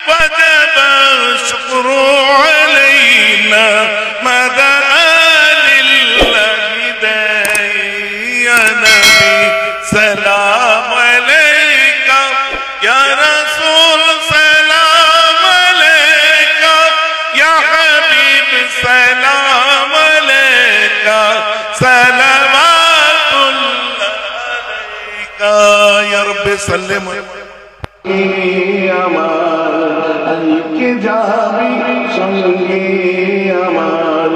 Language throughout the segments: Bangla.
وجب الشكر علينا مدى لله يا نبي سلام عليك يا رسول سلام عليك يا حبيب سلام عليك صلوات الله عليك يا رب سلم আমার আজকে যাবি সঙ্গে আমার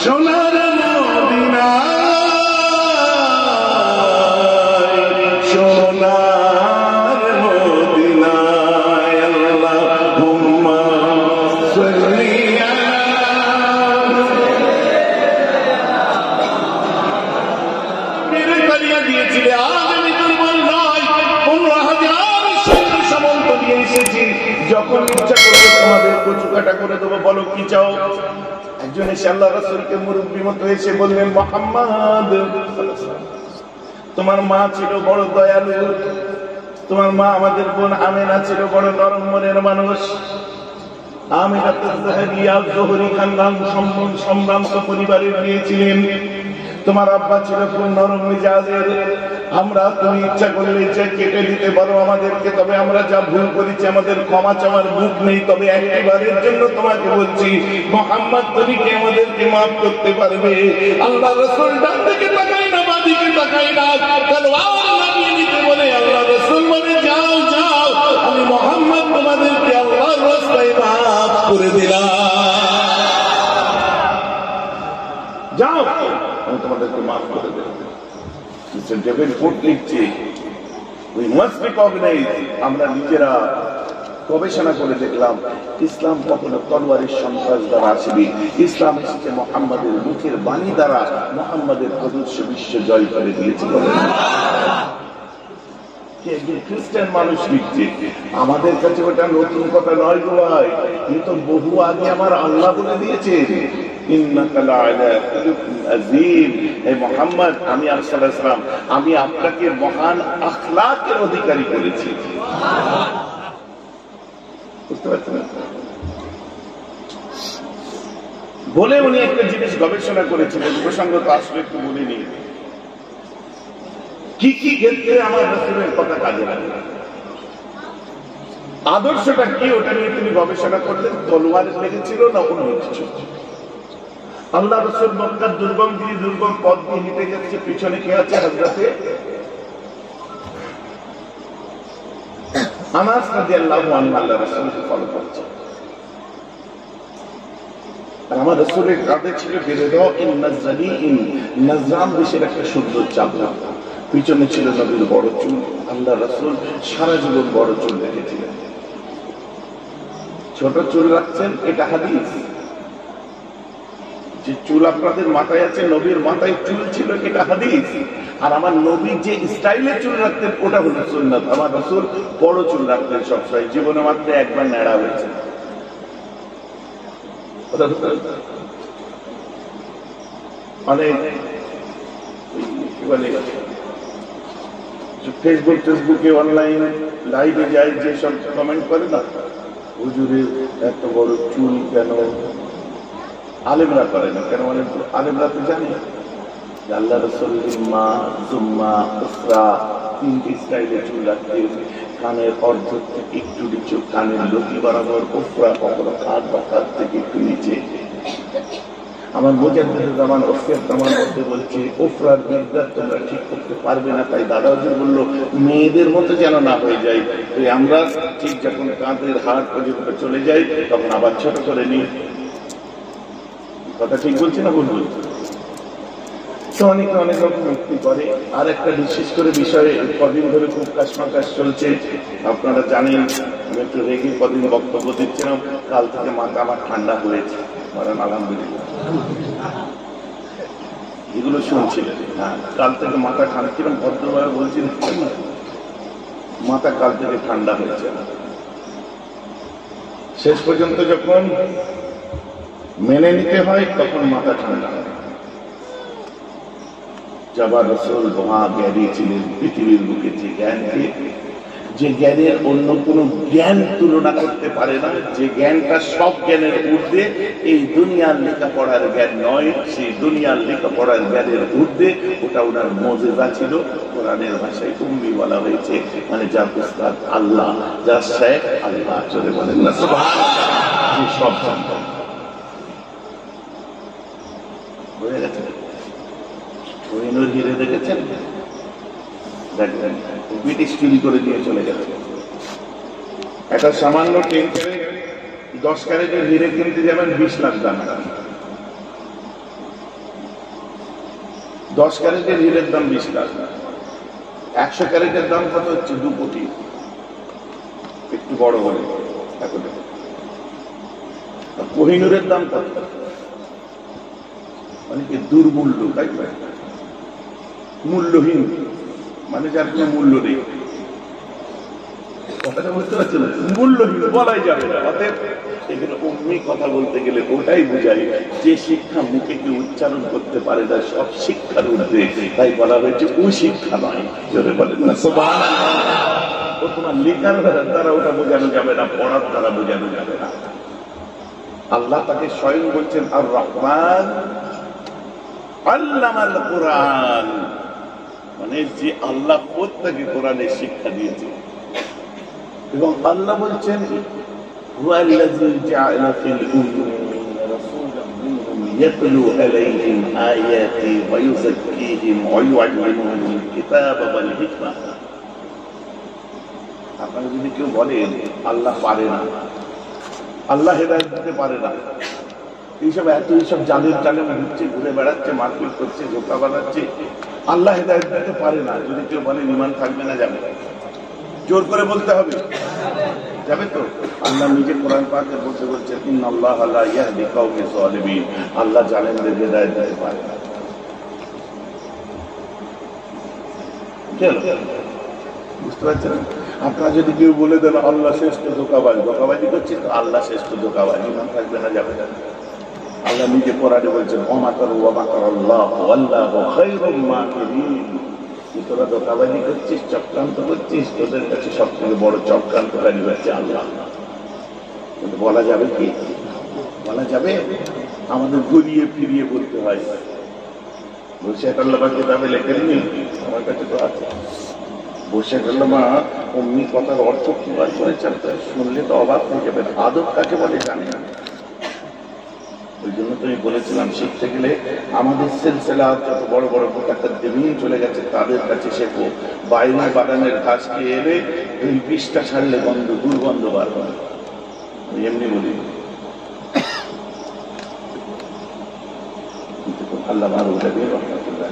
সোনার মদিনায় সোনার মদিনায় আল্লাহুম্মা সাল্লি মেরে তালিয়া দিয়েছিলে আগামী দুর্বল নয় 15,000 সামন্ত দিয়ে এসেছি যখন ইচ্ছা করবে তোমাদের কচু কাটা করে দেবো বলো কি চাও একজন এসে আল্লাহ রাসূলকে মুরব্বি মতো এসে বললেন মুহাম্মদ তোমার মা ছিল বড় দয়ালু তোমার মা আমাদের বোন আমেনা ছিল বড় নরম মনের মানুষ আমেনা তাজহারিয়া জোহরি খানদান সম্ভ্রান্ত পরিবারের দিয়েছিলেন তোমার আব্বা ছিল খুব নরম মেজাজের আমরা তুমি ইচ্ছা করলে ইচ্ছা কেটে দিতে পারো আমাদেরকে তবে আমরা যা ভুল করেছি আমাদের ক্ষমা চাওয়ার মুখ নেই তবে একবারের জন্য তোমাকে বলছি মুহাম্মদ তুমি কি আমাদেরকে মাফ করতে পারবে আল্লাহ রাসূল ডান দিকে তাকায় না বাঁ দিকে তাকায় না তলোয়ার নামিয়ে নিতে বলে আল্লাহ রাসূল বলে যাও যাও আমি মুহাম্মদ তোমাদেরকে আল্লাহর রাস্তায় মাফ করে দিলাম যাও আমি তোমাদেরকে মাফ করে দেব মিস্টার ডেভিড ফুড লিখছে উই মাস্ট রিকগনাইজ আমরা নিজেরা গবেষণা করে দেখলাম ইসলাম কখনো তলোয়ারের সন্ত্রাস দ্বারা আসেনি ইসলাম এসেছে মুহাম্মাদের মুখের বাণী দ্বারা মুহাম্মাদের প্রদর্শ বিশ্ব জয় করে দিয়েছে একজন খ্রিস্টান মানুষ লিখছে আমাদের কাছে ওটা নতুন কথা নয় গো ভাই কিন্তু বহু আগে আমার আল্লাহ বলে দিয়েছে আমি আমি আপনাকে মহান আখলাকের অধিকারী করেছি বুঝতে পারছেন বলে উনি একটা জিনিস গবেষণা করেছিলেন প্রসঙ্গ তো আসলে একটু বলে নিয়ে কি কি ক্ষেত্রে আমার রাসূলের কথা কাজে লাগে আদর্শটা কি ওটা নিয়ে তিনি গবেষণা করলেন তলোয়ার লেগেছিল না অন্য কিছু আল্লাহ রাসূল মক্কার দুর্গম পথ দিয়ে হেঁটে যাচ্ছে পিছনে কে আছে হযরতে আনাস রাদিয়াল্লাহু আনহু আল্লাহ রাসূলকে ফলো করছে আর আমার রাসূলের কাঁধে ছিল বেরেদাইন নাজরাইন নাজরাম দেশের একটা সুন্দর চাদর পিছনে ছিল নবীর বড় চুল আল্লাহ রাসূল সারা জীবন বড় চুল রেখেছিলেন ছোট চুল রাখছেন এটা হাদিস যে চুল আপনাদের মাথায় আছে নবীর মাথায় চুল ছিল এটা হাদিস আর আমার নবী যে স্টাইলে চুল রাখতেন ওটা হলো সুন্নাত আমার রাসূল বড় চুল রাখতেন সবসময় জীবনে মাত্র একবার ন্যাড়া হয়েছে অনেক ফেসবুকে অনলাইন লাইভে যায় যে সব কমেন্ট করে না হুজুরের এত বড় চুল কেন আলেমরা করে না কেন মানে আলেমরা তো জানে আল্লাহ রাসূলের মা জুম্মা উসরা তিনটি স্টাইলে চুল রাখতে কানের অর্ধ থেকে একটু নিচু কানের লতি বরাবর উসরা কখনো কাঁধ বা কাঁধ থেকে একটু নিচে আমার মুজাদ্দিদ জামান ওসিয়ত জামান মধ্যে বলছে উফরার বিদ্যাত তোমরা ঠিক করতে পারবে না তাই দাদা হুজুর বলল মেয়েদের মতো যেন না হয়ে যায় তাই আমরা ঠিক যখন কাঁধের হাড় পর্যন্ত চলে যাই তখন আবার ছোট করে নিই কথা ঠিক বলছি না ভুল বলছি অনেকে অনেক রকম মুক্তি করে আর একটা বিশেষ করে বিষয়ে কদিন ধরে খুব কাশমাকাশ চলছে আপনারা জানেন আমি একটু রেগে কদিন বক্তব্য দিচ্ছিলাম কাল থেকে মাথা আমার ঠান্ডা হয়েছে আলহামদুলিল্লাহ এগুলো শুনছিলেন হ্যাঁ কাল থেকে মাথা ঠান্ডা কিরম ভদ্রভাবে বলছিলেন মাথা কাল থেকে ঠান্ডা হয়েছে শেষ পর্যন্ত যখন মেনে নিতে হয় তখন মাথা ঠান্ডা হয় যাবার রাসূল দোয়া বেরিয়েছিলেন পৃথিবীর বুকে যে জ্ঞান দিয়ে যে জ্ঞানের অন্য কোনো জ্ঞান তুলনা করতে পারে না, যে জ্ঞানটা সব জ্ঞানের ঊর্ধ্বে, এই দুনিয়ার লেখাপড়ার জ্ঞান নয়, সেই দুনিয়ার লেখাপড়ার জ্ঞানের ঊর্ধ্বে, ওটা ওনার মুজিজা ছিল। কোরআনের ভাষায় উম্মি বলা হয়েছে, মানে যার উস্তাদ আল্লাহ, যার শেখ আল্লাহ। চলে বলেন না সুবহানাল্লাহ। সব সম্ভব হয়ে গেছে। কোহিনূর হিরে দেখেছেন? দেখবেন ব্রিটিশ চুরি করে দিয়ে চলে গেছে। একটা সামান্য 10 ক্যারেটের হিরে কিনতে যাবেন 20 লাখ দাম। 10 ক্যারেটের হিরের দাম 20 লাখ। 100 ক্যারেটের দাম কত হচ্ছে? 2 কোটি। একটু বড় বড় এখন কোহিনূরের দাম কত? মানে কি দুর্মূল্য, তাই না? মূল্যহীন, মানে যার কোনো মূল্য নেই। কথাটা বুঝতে পারছেন? মূল্যহীন বলাই যাবে না। অতএব এখানে উম্মি কথা বলতে গেলে ওটাই বোঝাই, যে শিক্ষা মুখে কেউ উচ্চারণ করতে পারে না, সব শিক্ষার ঊর্ধ্বে। তাই বলা হয়েছে ও শিক্ষা নয়। জোরে বলেন না সুবহানাল্লাহ। ও তোমার লেখার দ্বারা ওটা বোঝানো যাবে না, পড়ার দ্বারা বোঝানো যাবে না। আল্লাহ তাকে স্বয়ং বলছেন আর রহমান আল্লামাল কোরআন, মানে যে আল্লাহ প্রত্যেকে কোরআনের শিক্ষা দিয়েছে। এবং আল্লাহ বলছেন হুয়াল্লাযী জাআলা ফিল উম্মিয়িনা রাসূলাম মিনহুম ইয়াতলু আলাইহিম আয়াতি ওয়া ইউযাক্কিহিম ওয়া ইউআল্লিমুহুমুল কিতাবা ওয়াল হিকমা। আপনারা যদি কেউ বলেন আল্লাহ পারে না, আল্লাহ হেদায়েত দিতে পারে না, এইসব জালের জালে ঘুরছে, ঘুরে বেড়াচ্ছে, মারপিট করছে, ধোঁকা বানাচ্ছে, আল্লাহ হেদায়েত দিতে পারে না, যদি কেউ বলে ঈমান থাকবে না, যাবে? জোর করে বলতে হবে, যাবে তো? আল্লাহ নিজে কোরআন পাকে বলতে বলছেন ইন্নাল্লাহা লা ইয়াহদি কাওমাজ যালিমিন, আল্লাহ জালেমদের হেদায়েত দিতে পারে না। বুঝতে পারছেন? আপনারা যদি কেউ বলে দেন আল্লাহ শ্রেষ্ঠ ধোঁকাবাজ, ধোঁকাবাজি করছে তো আল্লাহ শ্রেষ্ঠ ধোঁকাবাজ, ঈমান থাকবে না, যাবে না? আল্লাহ নিজে কোরআনে বলছেন ওমাকারু ওয়া মাকারাল্লাহু ওয়াল্লাহু খায়রুল মাকিরিন। তোরা ধোঁকাবাজি করছিস, চক্রান্ত করছিস, তোদের কাছে সবথেকে বড় চক্রান্তকারী হচ্ছে আল্লাহ। কিন্তু বলা যাবে কি? বলা যাবে? আমাদের ঘুরিয়ে ফিরিয়ে বলতে হয়। বলছে আল্লাহ পাক কিতাবে লেখেননি, আমার কাছে তো আছে। বসে আল্লামা অমনি কথার অর্থ কি বার করেছেন, শুনলে তো অবাক হয়ে যাবেন। আদব কাকে বলে জানে না। ওই জন্য তো আমি বলেছিলাম, শিখতে গেলে আমাদের সিলসিলা যত বড় বড় মুতাকাদ্দিমিন চলে গেছে তাদের কাছে শেখো। বাইরে বাগানের ঘাসকে এলে এই বিষটা ছাড়লে গন্ধ, দুর্গন্ধ বার হয়। এমনি বলি আল্লাহ রহমাতুল্লাহ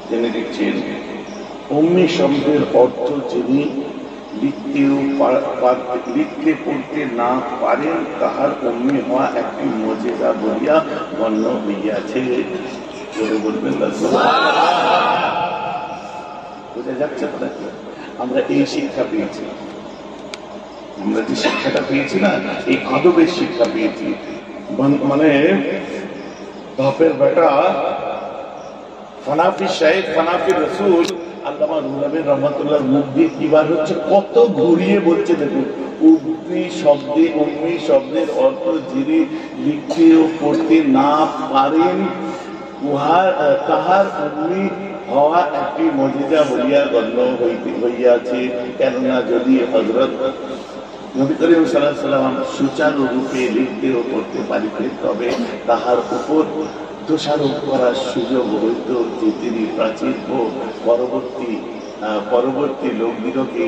জেনে দিচ্ছেন উম্মি শব্দের অর্থ যিনি লিখতে পড়তে না পারেন তাহার উম্মি হওয়া একটি মুজিজা বলিয়া গণ্য হইয়াছে। বলবেন বোঝা যাচ্ছে? আমরা এই শিক্ষা পেয়েছি, আমরা যে শিক্ষাটা পেয়েছি না, এই আদবের শিক্ষা পেয়েছি। মানে বাপের বেটা ফানাফি শাইখ, ফানাফি রসুল আল্লামা রুহুল আমিন রহমাতুল্লাহ মুখ দিয়ে কি বার হচ্ছে, কত ঘুরিয়ে বলছে। দেখুন, উম্মি শব্দের অর্থ যিনি লিখতে ও পড়তে না পারেন তাহার উম্মি হওয়া একটি মুজিজা বলিয়া গণ্য হইয়াছে। কেননা যদি হযরত নবী করিম সাল্লাল্লাহু আলাইহি ওয়াসাল্লাম সুচারুরূপে লিখতে ও পড়তে পারিতেন, তবে তাহার উপর দোষারোপ করার সুযোগ হইত যে তিনি প্রাচীন ও পরবর্তী লোকদিগকে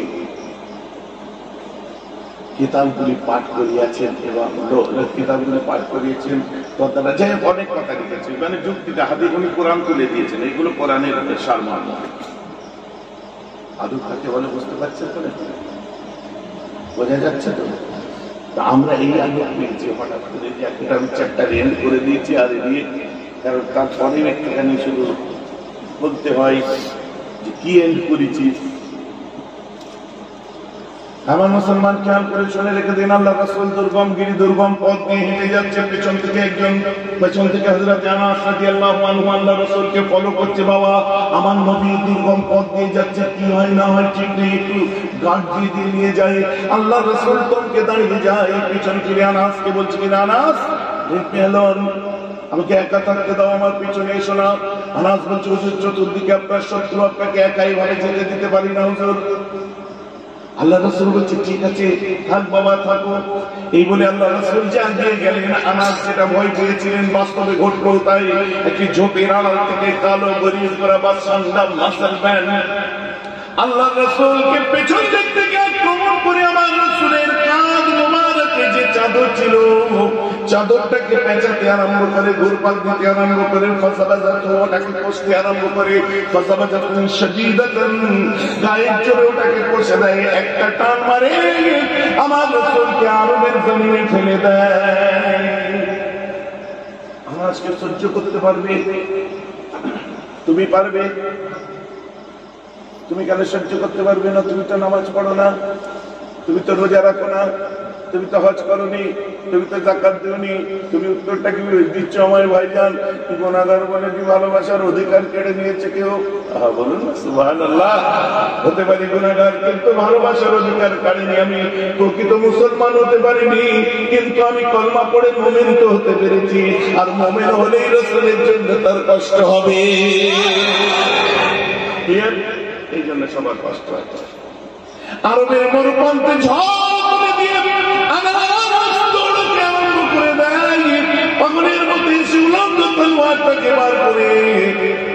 কিতাবগুলি পাঠ করিয়াছেন এবং কিতাবগুলি পাঠ করিয়েছেন। তদ্বারা যাই অনেক কথা লিখেছেন, মানে যুক্তিটা হাদিস উনি কোরআন তুলে দিয়েছেন। এগুলো কোরআনের সারমর্ম। আদব কাকে বলে বুঝতে পারছেন তো? বোঝা যাচ্ছে তো? আমরা এই আদব পেয়েছি, হঠাৎ করে যে একটা চারটা রেন্ট করে দিয়েছি আর এড়িয়ে, কারণ তারপরেও একটুখানি শুধু বলতে হয় যে কি এন্ড করেছি। আমার মুসলমান খেয়াল করে শুনে রেখে দিন, আল্লাহ রাসূল দুর্গম গিরি দুর্গম পথ দিয়ে হেঁটে যাচ্ছে, পেছন থেকে হযরত আনাস রাদিয়াল্লাহু আনহু আল্লাহ রাসূলকে ফলো করছে। বাবা, আমার নবী দুর্গম পথ দিয়ে যাচ্ছে, কি হয় না হয় ঠিক নেই, একটু গার্ড দিয়ে নিয়ে যায়। আল্লাহ রাসূল তমকে দাঁড়িয়ে যায়, পিছন ফিরে আনাসকে বলছে, কিনা আনাস পেলন, আমাকে একা থাকতে দাও, আমার পিছনে এসো না। আনাস বলছে, হুজুর চতুর্দিকে আপনার শত্রু, আপনাকে একাই ভাবে যেতে দিতে পারি না হুজুর। আল্লাহ রাসূল বলছে, ঠিক আছে থাক বাবা থাকো। এই বলে আল্লাহ রাসূল যে আগিয়ে গেলেন, আনাস যেটা ভয় পেয়েছিলেন বাস্তবে ঘটলো তাই। একটি ঝোপের আড়াল থেকে কালো গরিব করা বাদশাহ মুসলমান আল্লাহ রাসূলকে পেছন দিক থেকে আক্রমণ করে আমার রাসূলের কাঁধ মোবারকে যে চাদর ছিল, চাদরটাকে পেঁচাতে আরম্ভ করে, ঘুরপাক দিতে আরম্ভ করে, ওটাকে কষতে আরম্ভ করে, গায়ের জোরে ওটাকে কষে দেয়, একটা টান মারে আমার রাসূলকে আরবের জমিনে ফেলে দেয়। আজকে সহ্য করতে পারবে? তুমি পারবে? তুমি কেন সহ্য করতে পারবে না? তুমি তো নামাজ পড়ো না, তুমি তো রোজা রাখো না, তুমি তো হজ করোনি, তুমি তো যাকাত দিওনি, তুমি উত্তরটা কি দিচ্ছ আমার ভাইজান? গুনাহগার বলে কি ভালোবাসার অধিকার কেড়ে নিয়েছে কেউ? বলুন না সুবহানাল্লাহ। হতে পারি গুনাহগার, কিন্তু ভালোবাসার অধিকার কাড়িনি। আমি প্রকৃত মুসলমান হতে পারিনি, কিন্তু আমি কলমা পড়ে মুমিন তো হতে পেরেছি। আর মুমিন হলেই রাসূলের জন্য তার কষ্ট হবে, এই জন্য সবার কষ্ট হয়। আরবের মরুপ্রান্তে ঝড় দিয়ে আরম্ভ করে দেয়, পাগলের মতো এসে উলঙ্গ তলোয়ারটাকে বার করে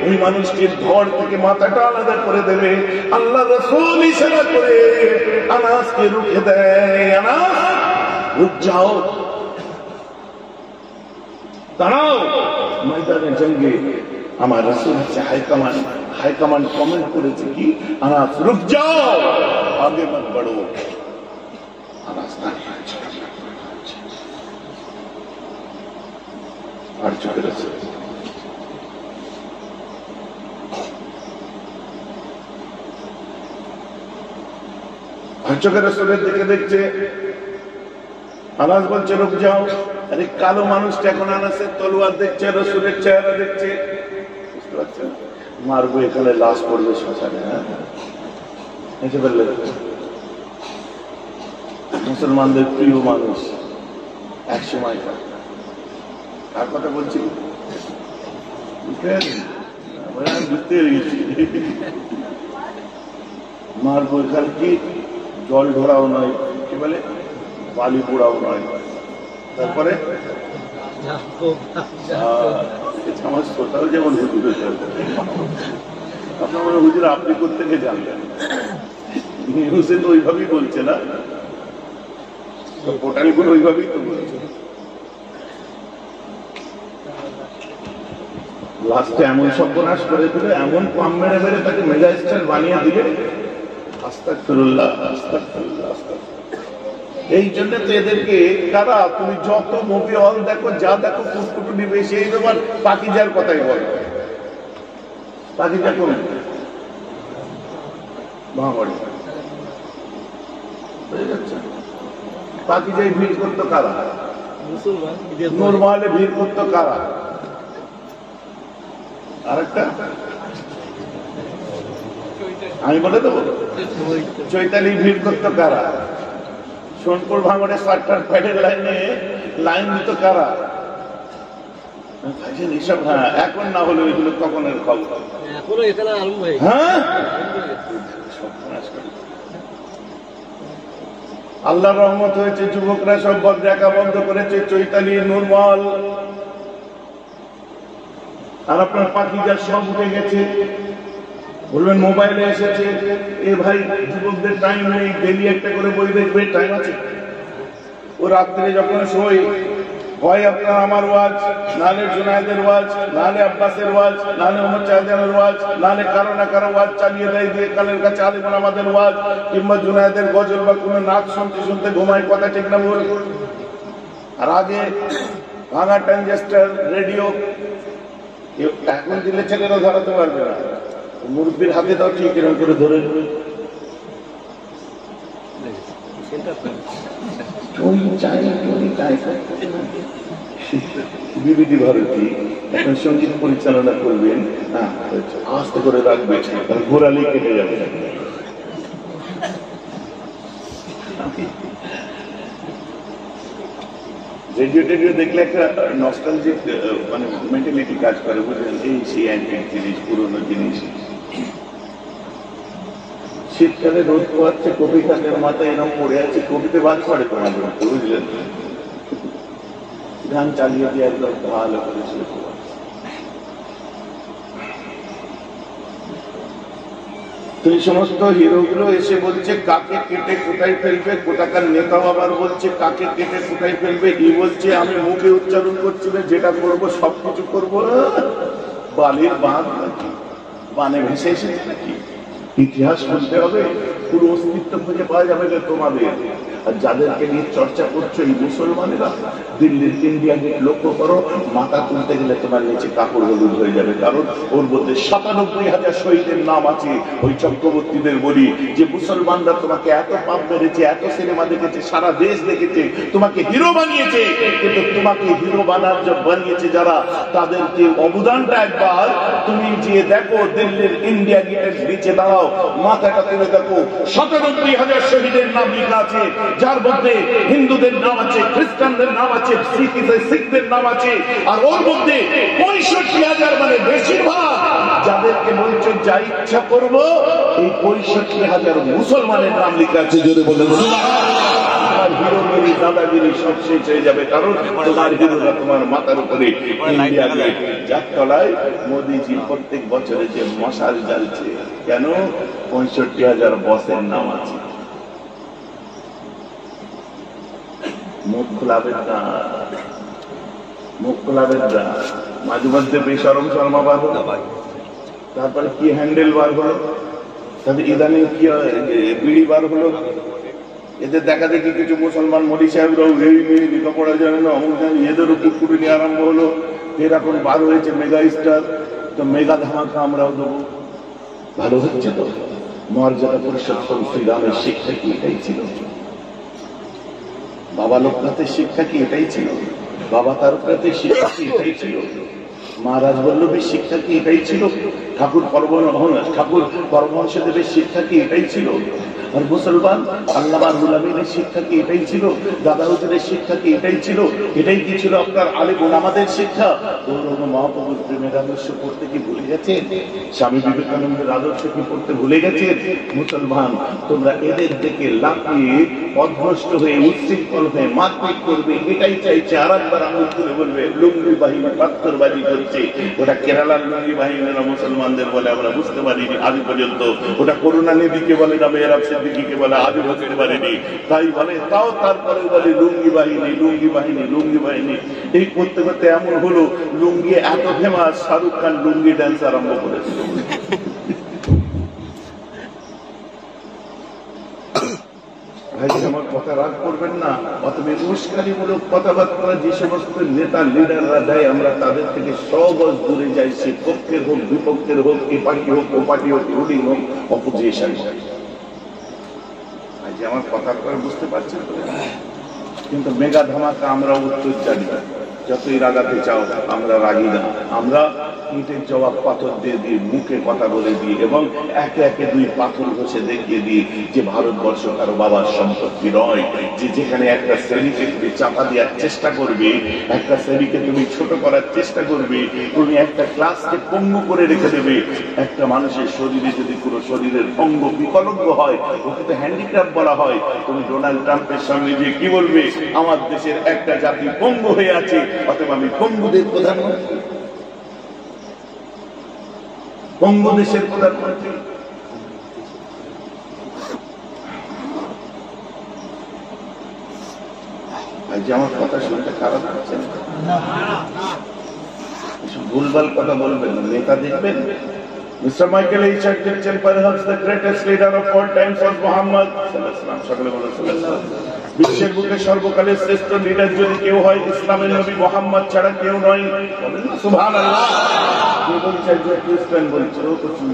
ওই মানুষটির ধড় থেকে মাথাটা আলাদা করে দেবে। আল্লাহ রাসূল ইশারা করে আনাসকে রুখে দেয়, আনাস রুক যাও, দাঁড়াও। ময়দানে জঙ্গে আমার রাসূল হচ্ছে হাইকমান্ড কমেন্ট করেছে কি, আনাস রুক যাও, আগে মত বড়ো। আনাস আর চোখে রাসূল চোখে রাসূলের দিকে দেখছে। আনাস বলছে রুক যাও। আরে কালো মানুষটা এখন আনাসের তলোয়ার দেখছে, রাসূলের চেহারা দেখছে, বুঝতে পারছেন? মারবো, এখানে লাশ পড়বে শ্মশানে। এসে বললে মুসলমানদের প্রিয় মানুষ এক সময়, কার কথা বলছি বুঝতে পেরেছি। মারবো, এখানে কি জল ঢোড়াও নয়, কি বলে বালি পোড়াও নয়, তারপরে আমার শ্রোতাও যেমন হুজুর, আপনার মনে হুজুর আপনি কোত্থেকে জানলেন? নিউজে তো ওইভাবেই বলছে না, পোর্টালগুলো ওইভাবেই তো বলছে। লাস্টে এমন সর্বনাশ করে দিলে, এমন পাম মেরে মেরে তাকে মেগা স্টার বানিয়ে দিলে। আস্তাগফিরুল্লাহ, আস্তাগফিরুল্লাহ, আস্তাগফিরুল্লাহ। এই জন্য তো এদেরকে কারা, তুমি যত মুভি হল দেখো, যা দেখো, কুটকুটুনি বেশি, এই তোমার পাকিজার কথাই বলো। পাকিজা কোন মহাবাড়ি বুঝে যাচ্ছে? পাকিজায় ভিড় করতো কারা? নূরমহলে ভিড় করতো কারা? আরেকটা আমি বলে দেবো, চৈতালি ভিড় করতো কারা? সোনপুর ভাঙড়ে সাতটার প্যাডের লাইন দিত কারা? এইসব। হ্যাঁ, এখন না হলে ওইগুলো তখনের খবর। হ্যাঁ, আল্লাহর রহমত হয়েছে, যুবকরা সব দেখা বন্ধ করেছে, চৈতালি, নূরমহল আর আপনার পাকিজার সব উঠে গেছে। বলবেন মোবাইলে এসেছে, এ ভাই যুবকদের টাইম নেই, ডেলি একটা করে বই দেখবে, টাইম আছে? ও রাত্রে যখন শোয়, হয় আপনার আমার ওয়াজ, নাহলে জুনায়েদের ওয়াজ, নাহলে আব্বাসের ওয়াজ, নাহলে ওমর চাঁদের ওয়াজ, নাহলে কারো না কারো ওয়াজ চালিয়ে দেয়, দিয়ে কানের কাছে আলিমুল আমাদের ওয়াজ, কিংবা জুনায়েদের গজল বা কোনো নাচ শুনতে শুনতে ঘুমায়। কথা ঠিক না বল? আর আগে ভাঙা ট্রানজিস্টার রেডিও, এখন দিলে ছেলেরা ধরাতে পারবে না, মুরব্বীর হাতে দাও ঠিক এরকম করে ধরে বিবিধি ভারতী এখন সঙ্গীত পরিচালনা করবেন, আস্তে করে রাখবে, ঘোরালি কেটে যাবে। রেডিও টেডিও দেখলে একটা নস্টালজিক মানে মেন্টালিটি কাজ করে, বুঝলেন? এই সেই অ্যান্টিক জিনিস, পুরোনো জিনিস। শীতকালে রোদ পোয়াচ্ছে, কপি খানের মাথায় এরকম পড়ে আছে, কপিতে বাদ পড়ে তোমার, বুঝলেন? ধান চালিয়ে দিয়ে একদম ভালো করেছিল। এই সমস্ত হিরোগুলো এসে বলছে কাকে কেটে কোথায় ফেলবে, কোথাকার নেতাও আবার বলছে কাকে কেটে কোথায় ফেলবে। ই বলছে আমি মুখে উচ্চারণ করছি না, যেটা করবো সবকিছু করবো। বালির বাঁধ নাকি বানে ভেসে এসেছে নাকি? ইতিহাস বলতে হবে, পুরো অস্তিত্ব খুঁজে পাওয়া যাবে না তোমাদের। আর যাদেরকে নিয়ে চর্চা করছো এই মুসলমানেরা, দিল্লির ইন্ডিয়া গেট লক্ষ্য করো, মাথা তুলতে গেলে তোমার নিচে কাপড় হলুদ হয়ে যাবে। কারণ ওর মধ্যে 97,000 শহীদের নাম আছে। ওই চক্রবর্তীদের বলি যে মুসলমানরা তোমাকে এত পাপ মেরেছে, এত সিনেমা দেখেছে, সারা দেশ দেখেছে, তোমাকে হিরো বানিয়েছে। কিন্তু তোমাকে হিরো বানিয়েছে যারা, তাদেরকে অবদানটা একবার তুমি যে দেখো, দিল্লির ইন্ডিয়া গেটের নিচে দাঁড়াও, মাথাটা তুলে দেখো, 97,000 শহীদের নাম লেখা আছে, যার মধ্যে হিন্দুদের নাম আছে, খ্রিস্টানদের নাম আছে, শিখদের নাম আছে। আর ওর মধ্যে 65,000 মানে বেশিরভাগ যাদেরকে বলছে যা ইচ্ছা করবো, এই 65,000 মুসলমানের নাম লেখা আছে। জোরে বলেন হিরোগিরি, দাদাগিরি সব শেষ হয়ে যাবে। কারণ তোমার হিরোরা তোমার মাথার উপরে। যার তলায় মোদীজি প্রত্যেক বছরে যে মশাল জ্বালছে, কেন? 65,000 বসের নাম আছে। মুখ খোলাবেন না, মুখ খোলাবেন না। মাঝে মধ্যে বেসরম শর্মা বার হলো, তারপরে কি হ্যান্ডেল বার হলো, তারপরে ইদানিং কি বিড়ি বার হলো। এদের দেখা দেখি কিছু মুসলমান মোদী সাহেবরাও এই মেয়ে লেখাপড়া জানে না, অমুক জানে, এদেরও কুকুরি নিয়ে আরম্ভ হলো। এরকম বার হয়েছে মেগা স্টার, তো মেগা ধামাকা আমরাও দেবো। ভালো হচ্ছে তো। মর্যাদা পুরুষোত্তম শ্রীরামের শিক্ষা কি এটাই ছিল? বাবা লোকনাথের শিক্ষা কি এটাই ছিল? বাবা তারকনাথের শিক্ষা কি এটাই ছিল? মহারাজ বল্লভীর শিক্ষা কি এটাই ছিল? ঠাকুর পরমহংসদেবের শিক্ষা কি এটাই ছিল? আর মুসলমান আল্লামা রুহুল আমিনের শিক্ষা কি এটাই ছিল? দাদা হুজুরের শিক্ষা কি এটাই ছিল? এটাই কি ছিল আপনার আলেম ওলামাদের শিক্ষা? গৌরব মহাপ্রভুর প্রেমের আদর্শ পড়তে কি ভুলে গেছে? স্বামী বিবেকানন্দের আদর্শ কি পড়তে ভুলে গেছে? মুসলমান তোমরা এদের দিকে লাফিয়ে অভ্যস্ত হয়ে উচ্ছৃঙ্খল হয়ে মারপিট করবে, এটাই চাইছে। আর একবার আঙুল তুলে বলবে লুঙ্গি বাহিনী পাথরবাজি করছে। ওটা কেরালার লুঙ্গি বাহিনীরা মুসলমানদের বলে, আমরা বুঝতে পারিনি আজ পর্যন্ত। ওটা করুণানিধিকে বলে না, মেয়েরা সিদ্দিকীকে বলে, আজও বুঝতে পারিনি। তাই বলে, তাও তারপরে বলে লুঙ্গি বাহিনী, লুঙ্গি বাহিনী, লুঙ্গি বাহিনী। এই করতে করতে এমন হলো, লুঙ্গি এত ফেমাস, শাহরুখ খান লুঙ্গি ড্যান্স আরম্ভ করেছিল। আমার কথা রাগ করবেন না। অতএব উস্কানিমূলক কথাবার্তা যে সমস্ত নেতা লিডাররা দেয়, আমরা তাদের থেকে সগজ দূরে যাই। সে পক্ষের হোক, বিপক্ষের হোক, এ পার্টি হোক, ও পার্টি হোক, রুলিং হোক, অপোজিশন হোক। আমার কথা আপনারা বুঝতে পারছেন? কিন্তু মেগা ধামাকা আমরা উত্তর জানি। যতই রাগাতে চাও, আমরা রাগি না। আমরা ইটের জবাব পাথর দিয়ে দিই, মুখে কথা বলে দিই, এবং একে একে 2 পাথর ঘষে দেখিয়ে দিই যে ভারতবর্ষ কারো বাবার সম্পত্তি নয়। যে যেখানে একটা শ্রেণীকে তুমি চাপা দেওয়ার চেষ্টা করবে, একটা শ্রেণীকে তুমি ছোট করার চেষ্টা করবে, তুমি একটা ক্লাসকে পঙ্গু করে রেখে দেবে। একটা মানুষের শরীরে যদি কোনো শরীরের অঙ্গ বিকলাঙ্গ হয়, ওকে তো হ্যান্ডিক্রাফট বলা হয়। তুমি ডোনাল্ড ট্রাম্পের সামনে যে কি বলবে? আমার দেশের একটা জাতি পঙ্গু হয়ে আছে, অথবা আমি পঙ্গুদের প্রধানমন্ত্রী, পঙ্গু দেশের প্রধানমন্ত্রী। আমার কথা শুনতে খারাপ হচ্ছে না? ভুলভাল কথা বলবেন না। নেতা দেখবেন, Mr. Michael H. Jackson, perhaps the greatest leader of all times was Muhammad সকলে বলেন সাল্লাল্লাহু আলাইহি ওয়াসাল্লাম। বিশ্বের বুকে সর্বকালের শ্রেষ্ঠ লিডার যদি কেউ হয়, ইসলামের নবী মুহাম্মদ ছাড়া কেউ নয়। বলেন না সুবহানাল্লাহ। কে বলছে? যে খ্রিস্টান বলছে, ও কিছু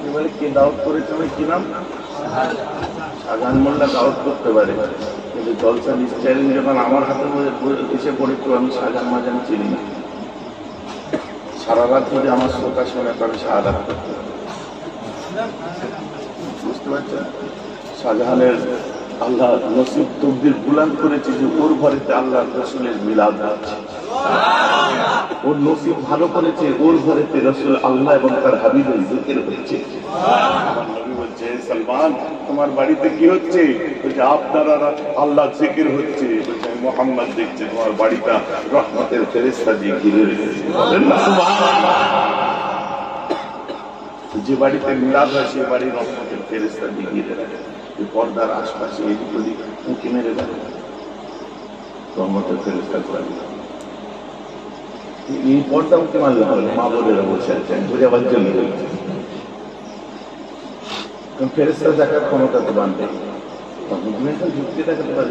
এবারে কে দাওয়াত করেছে আমি কি নাম শাহজাহান মোল্লা দাওয়াত করতে পারে, কিন্তু জলসা স্টাইলিং যখন আমার হাতে এসে পড়েছিল আমি শাহজাহান মাজান চিনি না। সারা রাত যদি আমার শ্রোতা শোনে তাহলে শাহাদাত করতে হবে, বুঝতে পারছেন? শাহজাহানের আল্লাহ নসিব তকদির বুলান্দ করেছে যে ওর ঘরেতে আল্লাহ রসুলের মিলাদ হচ্ছে, ওর নসিব ভালো করেছে ওর ঘরেতে রসুল আল্লাহ এবং তার হাবিবের জিকির হচ্ছে। আমার নবী বলছে সালমান তোমার বাড়িতে কি হচ্ছে? বলছে আপনারা আল্লাহ জিকির হচ্ছে। বলছে মোহাম্মদ দেখছে তোমার বাড়িটা রহমতের ফেরেশতা দিয়ে ঘিরে রেখেছে। বলেন না সুবহানাল্লাহ। যে বাড়িতে মিলাদ হয় সে বাড়ি রহমতের ফেরেশতা দিয়ে ঘিরে রাখে। পর্দার আশপাশে এদিক ওদিক উঁকি মেরে গেল রহমতের ফেরেশতা করে দিল। এই পর্দা উঁকি মারলে হবে মা বোনেরা বসে আছেন বোঝাবার জন্য বলছে, ফেরেশতা দেখার ক্ষমতা তো বানবে যুক্তি দেখাতে পারে।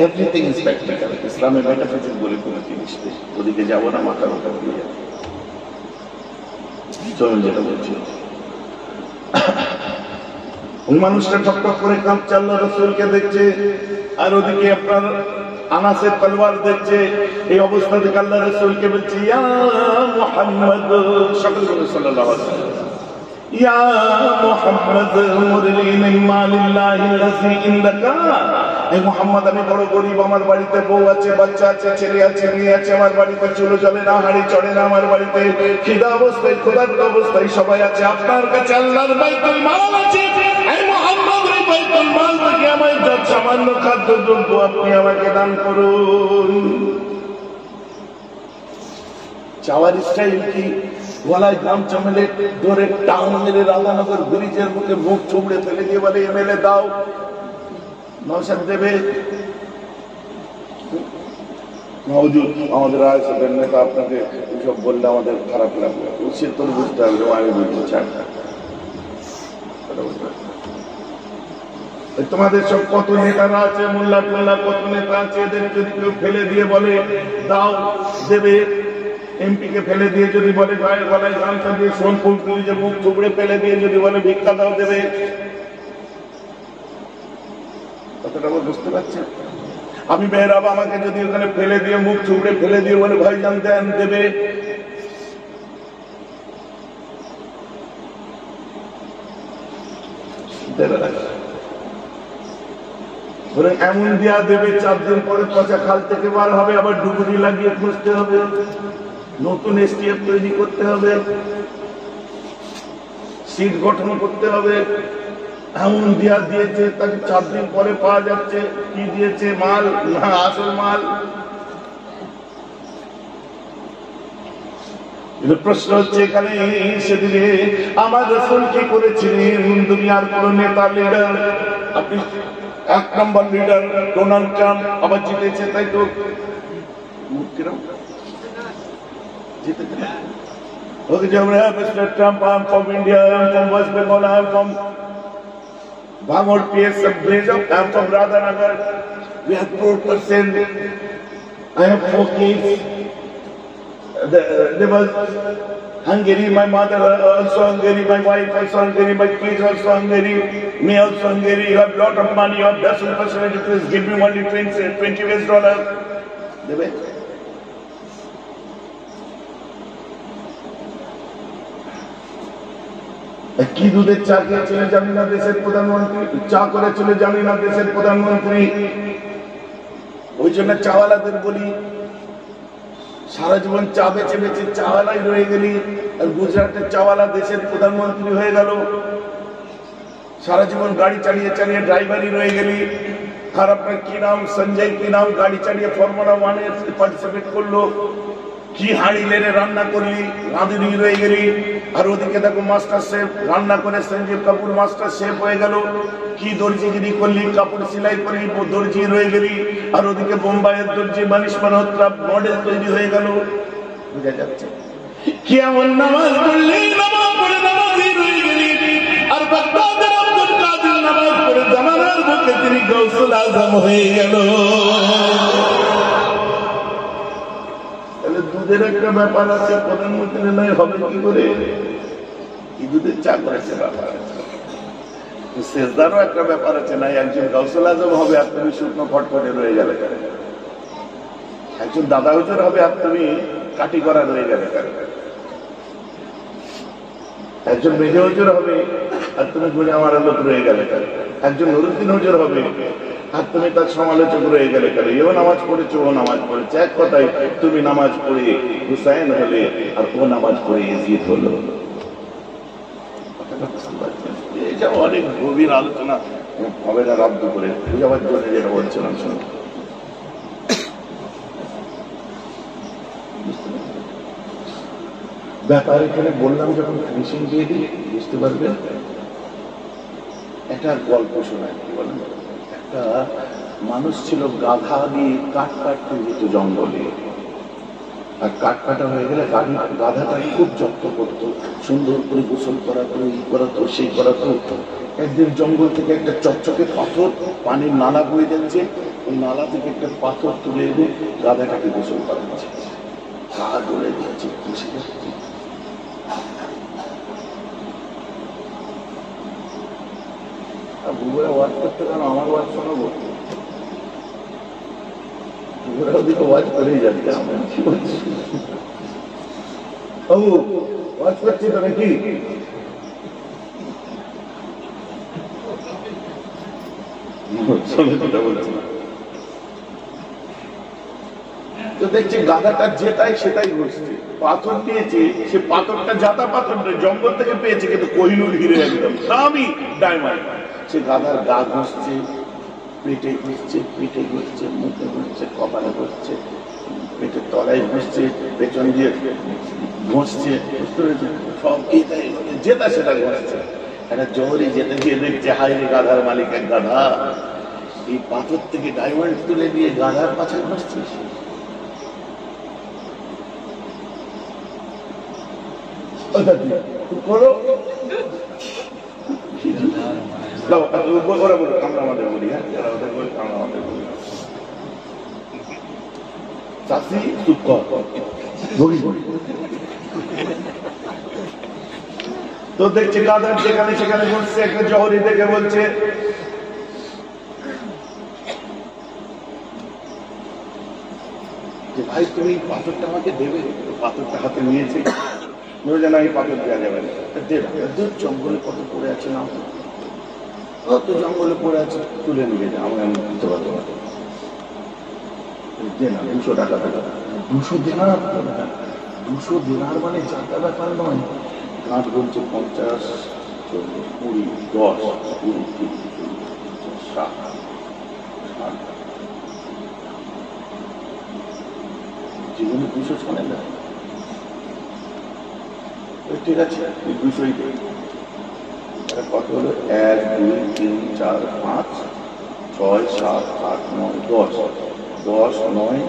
Everything is practical. ইসলামে মেটাফিজিক্স বলে কোনো জিনিস নেই, ওদিকে যাবো না, মাথার ওপর দিয়ে যাবো। চলুন যেটা বলছি, ওই মানুষটা টকটক করে কাঁপছে, আল্লাহ রাসূলকে দেখছে, আর ওদিকে আপনার আনাসের তলোয়ার দেখছে। এই অবস্থা থেকে আল্লাহ রাসূলকে বলছে ইয়া মুহাম্মদ সাল্লাল্লাহু আলাইহি ওয়াসাল্লাম, ইয়া মুহাম্মদ মুরলি মিন মালিল্লাহি আল্লাযী ইনদাকা। এই মুহাম্মদ আমি বড় গরীব, আমার বাড়িতে বউ আছে, বাচ্চা আছে, ছেলে আছে, মেয়ে আছে, আমার বাড়িতে চুলো জ্বলে না, হাঁড়ি চড়ে না, আমার বাড়িতে খিদা অবস্থায় ক্ষুধার্ত অবস্থায় সবাই আছে। আপনার কাছে আল্লাহর বাইতুল মাল আছে, এই মুহাম্মদ এই বাইতুল মাল থেকে আমায় যত সামান্য খাদ্য দ্রব্য আপনি আমাকে দান করুন। চাওয়ার স্টাইল কি? গলায় গামছা মেলে ধরে টান মেরে রাধানগর ব্রিজের মুখে মুখ ছুবড়ে ফেলে দিয়ে বলে এমএলএ দাও, নওশাদ দেবে। হুজুর আমাদের রায়সাদের নেতা আপনাকে এসব বললে আমাদের খারাপ লাগবে, সে তোর বুঝতে হবে। আমি বলতে চাই তোমাদের সব কত নেতারা আছে, মোল্লা টোল্লা কত নেতা আছে, এদের যদি কেউ ফেলে দিয়ে বলে দাও দেবে, এমপি কে ফেলে দিয়ে যদি বলে গায়ের গলায় গামছা দিয়ে সোনপুর যে মুখ টুকরে ফেলে দিয়ে যদি বলে ভিক্ষা দাও দেবে। কথাটা বুঝতে পারছেন? আমি বেহরাব আমাকে যদি ওখানে ফেলে দিয়ে মুখ টুকরে ফেলে দিয়ে বলে ভাইজান দেন দেবে। এমন দেয়া দেবে 4 দিন পরে পচা খাল থেকে বার হবে, আবার ডুবুরি লাগিয়ে খুঁজতে হবে, নতুন এসটিএফ তৈরি করতে হবে, সিট গঠন করতে হবে। এমন দেয়া দিয়েছে তাকে 4 দিন পরে পাওয়া যাচ্ছে কি দিয়েছে, মাল না আসল মাল। প্রশ্ন হচ্ছে এখানে সেদিনে আমার রাসূল কি করেছিলেন? দুনিয়ার কোন নেতা লিডার, আপনি 1 নম্বর লিডার ডোনাল্ড ট্রাম্প আবার জিতেছে, তাই তো? Mr. Trump, I am from India, I am from West Bengal, I am from Bangor, PS, I am from Radhanagar. We have 4%. I have 4 kids. There was Hungary, my mother also Hungary, my wife also Hungary, my kids also Hungary, me also Hungary. You have lot of money, you have best facility, please give me only $20 US. দেবে? কি দুধের চা খেয়েছিলেন জানি না দেশের প্রধানমন্ত্রী, চা করেছিল জানি না দেশের প্রধানমন্ত্রী। ওই জন্য চাওয়ালাদের বলি সারা জীবন চা বেচে বেচে চাওয়ালাই রয়ে গেলি, আর গুজরাটের চাওয়ালা দেশের প্রধানমন্ত্রী হয়ে গেল। সারা জীবন গাড়ি চালিয়ে চালিয়ে ড্রাইভারই রয়ে গেলি। আর আপনার কি নাম, সঞ্জয় কি নাম, গাড়ি চালিয়ে ফর্মুলা 1-এ পার্টিসিপেট করলো। কি হাঁড়ি লেনে রান্না করলি, রাঁধুনি রয়ে গেলি। আর ওদিকে দেখো মাস্টার শেফ রান্না করে সঞ্জীব কাপুর মাস্টার শেফ হয়ে গেল। কি দর্জিগিরি করলি, কাপড় সেলাই করলি, দর্জি রয়ে গেলি। আর ওদিকে বোম্বাইয়ের দর্জি মানিশ মালহোত্রা মডেল তৈরি হয়ে গেল। বুঝা যাচ্ছে? কি এমন নামাজ পড়লি, নামাজ পড়ে নামাজি রয়ে গেলি। আর বাগদাদের আব্দুল কাদের নামাজ পড়ে জামানার বুকে তিনি গৌসুল আজম হয়ে গেল। দুধের একটা ব্যাপার আছে, প্রধানমন্ত্রী নয় হবে কি করে? দুধের চা করেছে ব্যাপার আছে, সেজদারও একটা ব্যাপার আছে। নাই একজন গাউসুল আজম হবে আর তুমি শুকনো ফটফটে রয়ে গেলে, একজন দাদা হুজুর হবে আর তুমি কাটি করা রয়ে গেলে, একজন মেজে হুজুর হবে আর তুমি গুণে আমার লোক রয়ে গেলে, একজন নুরুদ্দিন হুজুর হবে আর তুমি তার সমালোচক রয়ে গেলে। এও নামাজ পড়েছো, ও নামাজ পড়েছে, এক কথায় তুমি নামাজ পড়ে হুসাইন হলে আর ও নামাজ পড়ে ইয়াজিদ হলো। এটা অনেক গভীর আলোচনা হবে না, রব্দ করে বুঝাবার জন্য যেটা বলছিলাম শুনুন। ব্যাপার এখানে বললাম যখন ফিনিশিং দিয়ে দিই বুঝতে পারবেন। একটা গল্প শোনায়, কি বলেন, একটা মানুষ ছিল গাধা দিয়ে কাঠ কাটতে যেত জঙ্গলে, আর কাঠ কাটা হয়ে গেলে গাধাটা খুব যত্ন করতো, সুন্দর করে গোসল করাতো, ই করাতো, সেই করাতো। একদিন জঙ্গল থেকে একটা চকচকে পাথর, পানির নালা বয়ে যাচ্ছে, ওই নালা থেকে একটা পাথর তুলে এনে গাধাটাকে গোসল করাচ্ছে, গা গলে দিচ্ছে, খুশি যাচ্ছে। বুবুরা ওয়াজ করতে কেন আমার ওয়াজ শোনাবো? বুবুরা ওদিকে ওয়াজ করেই যাচ্ছে, আমার কি বলছি বাবু ওয়াজ করছি তো নাকি? তো দেখছি গাধাটা যেটাই সেটাই ঘুরছে, পাথর পেয়েছে, সে পাথরটা জাতা পাথর নয়, জঙ্গল থেকে পেয়েছে, কিন্তু কোহিনুর হিরে একদম দামি ডায়মন্ড। সে গাধার গা ঘুষছে, পেটে ঘুষছে, পিঠে ঘুষছে, মুখে ঘুষছে, কপালে ঘুষছে, পেটের তলায় ঘুষছে, পেছন দিয়ে ঘুষছে, সব যেটা সেটা ঘুষছে। একটা জহরি যেতে গিয়ে দেখছে, হাই রে গাধার মালিক এক গাধা, এই পাথর থেকে ডায়মন্ড তুলে দিয়ে গাধার পাশে ঘুষছে। করো ওরা বলো, আমরা আমাদের বলি, হ্যাঁ ওরা ওদের বলি, আমরা আমাদের বলি। চাষি চুপ কর, তো দেখছি গাধার যেখানে সেখানে বলছে, একটা জহরি দেখে বলছে যে ভাই তুমি পাথরটা আমাকে দেবে। পাথরটা হাতে নিয়েছে, যেন এই পাথর দেওয়া যাবে না, জঙ্গলে কত পড়ে আছে না, কত জঙ্গলে পড়ে আছে, তুলে নিয়ে যা, আমি দিতে পারবো না। 200 টাকা দেবে, 200 দিনার, 200 দিনার মানে চারটা ব্যাপার নয়। কাঠ বলছে 50, 40, 20, 10, 20, 30, 60, জীবনে 200 শোনে না। ঠিক আছে 200ই দেয়। কত হলো? 1, 2, 3, 4, 5, 6, 7, 8, 9, 10, 10, 9,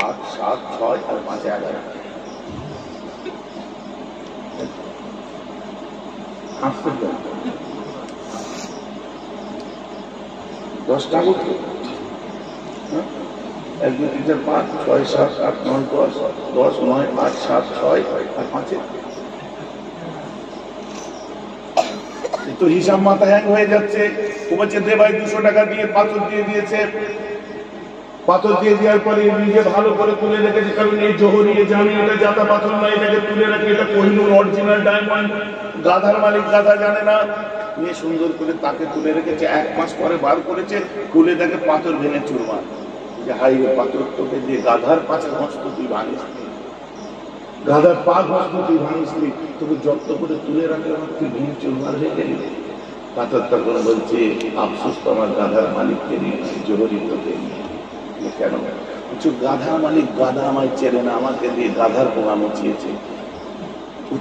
8, 7, 6 আর 5, 11। হাসতে 10টা উঠলো, 1, 2, 3, 4, 5, 6, 7, 8, 9, 10, 10, 9, 8, 7, 6 আর 5। তো হিসাব মাথা হ্যাং হয়ে যাচ্ছে। ও বলছে দে ভাই 200 টাকা দিয়ে পাথর দিয়ে দিয়েছে। পাথর দিয়ে দেওয়ার পরে নিজে ভালো করে তুলে রেখেছে, কারণ এই জহরি জানি এটা জাতা পাথর নয়, এটাকে তুলে রেখে এটা কোহিনুর অরিজিনাল ডায়মন্ড। গাধার মালিক গাধা জানে না, নিয়ে সুন্দর করে তাকে তুলে রেখেছে। 1 মাস পরে বার করেছে, খুলে দেখে পাথর ভেঙে চুরমার। যে হাই পাথর তোকে দিয়ে গাধার পাশে ঘষত তুই ভাঙিস, গাধার পা ঘষত তুই ভাঙিস, তোকে যত্ন করে তুলে রাখলে তুই ভেঙে চুরমার হয়ে গেলি। পাথর তখন বলছে আফসোস তো আমার গাধার মালিককে নিয়ে, জহরি তোকে নিয়ে। কেন? গাধা মালিক গাধা আমায় চেনে না, আমাকে দিয়ে গাধার পোঙা মচিয়েছে।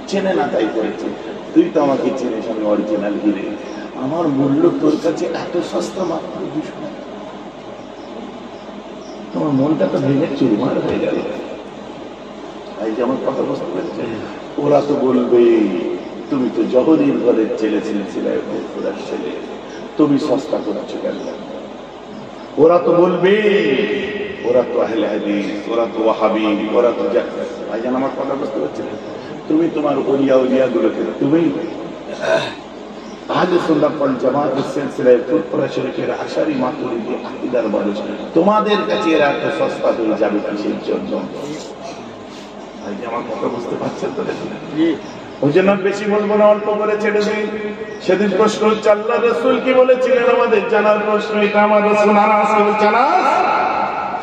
চেনে না তাই করেছে। তুই তো আমাকে চেনিস, আমি অরিজিনাল হিরে। আমার মূল্য তোর কাছে এত সস্তা, মাত্র 200 টাকা। তোমার মনটা তো ভেঙে চুরমার হয়ে গেল। এই যে আমার কথা বুঝতে পেরেছে। ওরা তো বলবে তুমি তো জহরির ঘরের ছেলে ছেলে তুমি সস্তা করেছো কেন? ওরা তো বলবে ওরা তো আহলে হাদিস, ওরা তো ওয়াহাবি, ওরা তো ভাইজান আমার কথা বুঝতে পারছেন? তুমি তোমার ওলিয়া গুলোকে তুমি আহলে সুন্নাত ওয়াল জামাতের সিলসিলায় ফুরফুরা শরীফের আশারি মাতুরিদি আকীদার মানুষ, তোমাদের কাছে এরা এত সস্তা হয়ে যাবে কিসের জন্য? ভাইজান আমার কথা বুঝতে পারছেন তো? ওই জন্য বেশি বলবো না, অল্প করে ছেড়ে দিই। সেদিন প্রশ্ন হচ্ছে আল্লাহ রাসূল কি বলেছিলেন? আমাদের জানার প্রশ্ন এটা। আমার রাসূল আনাস বলছেন,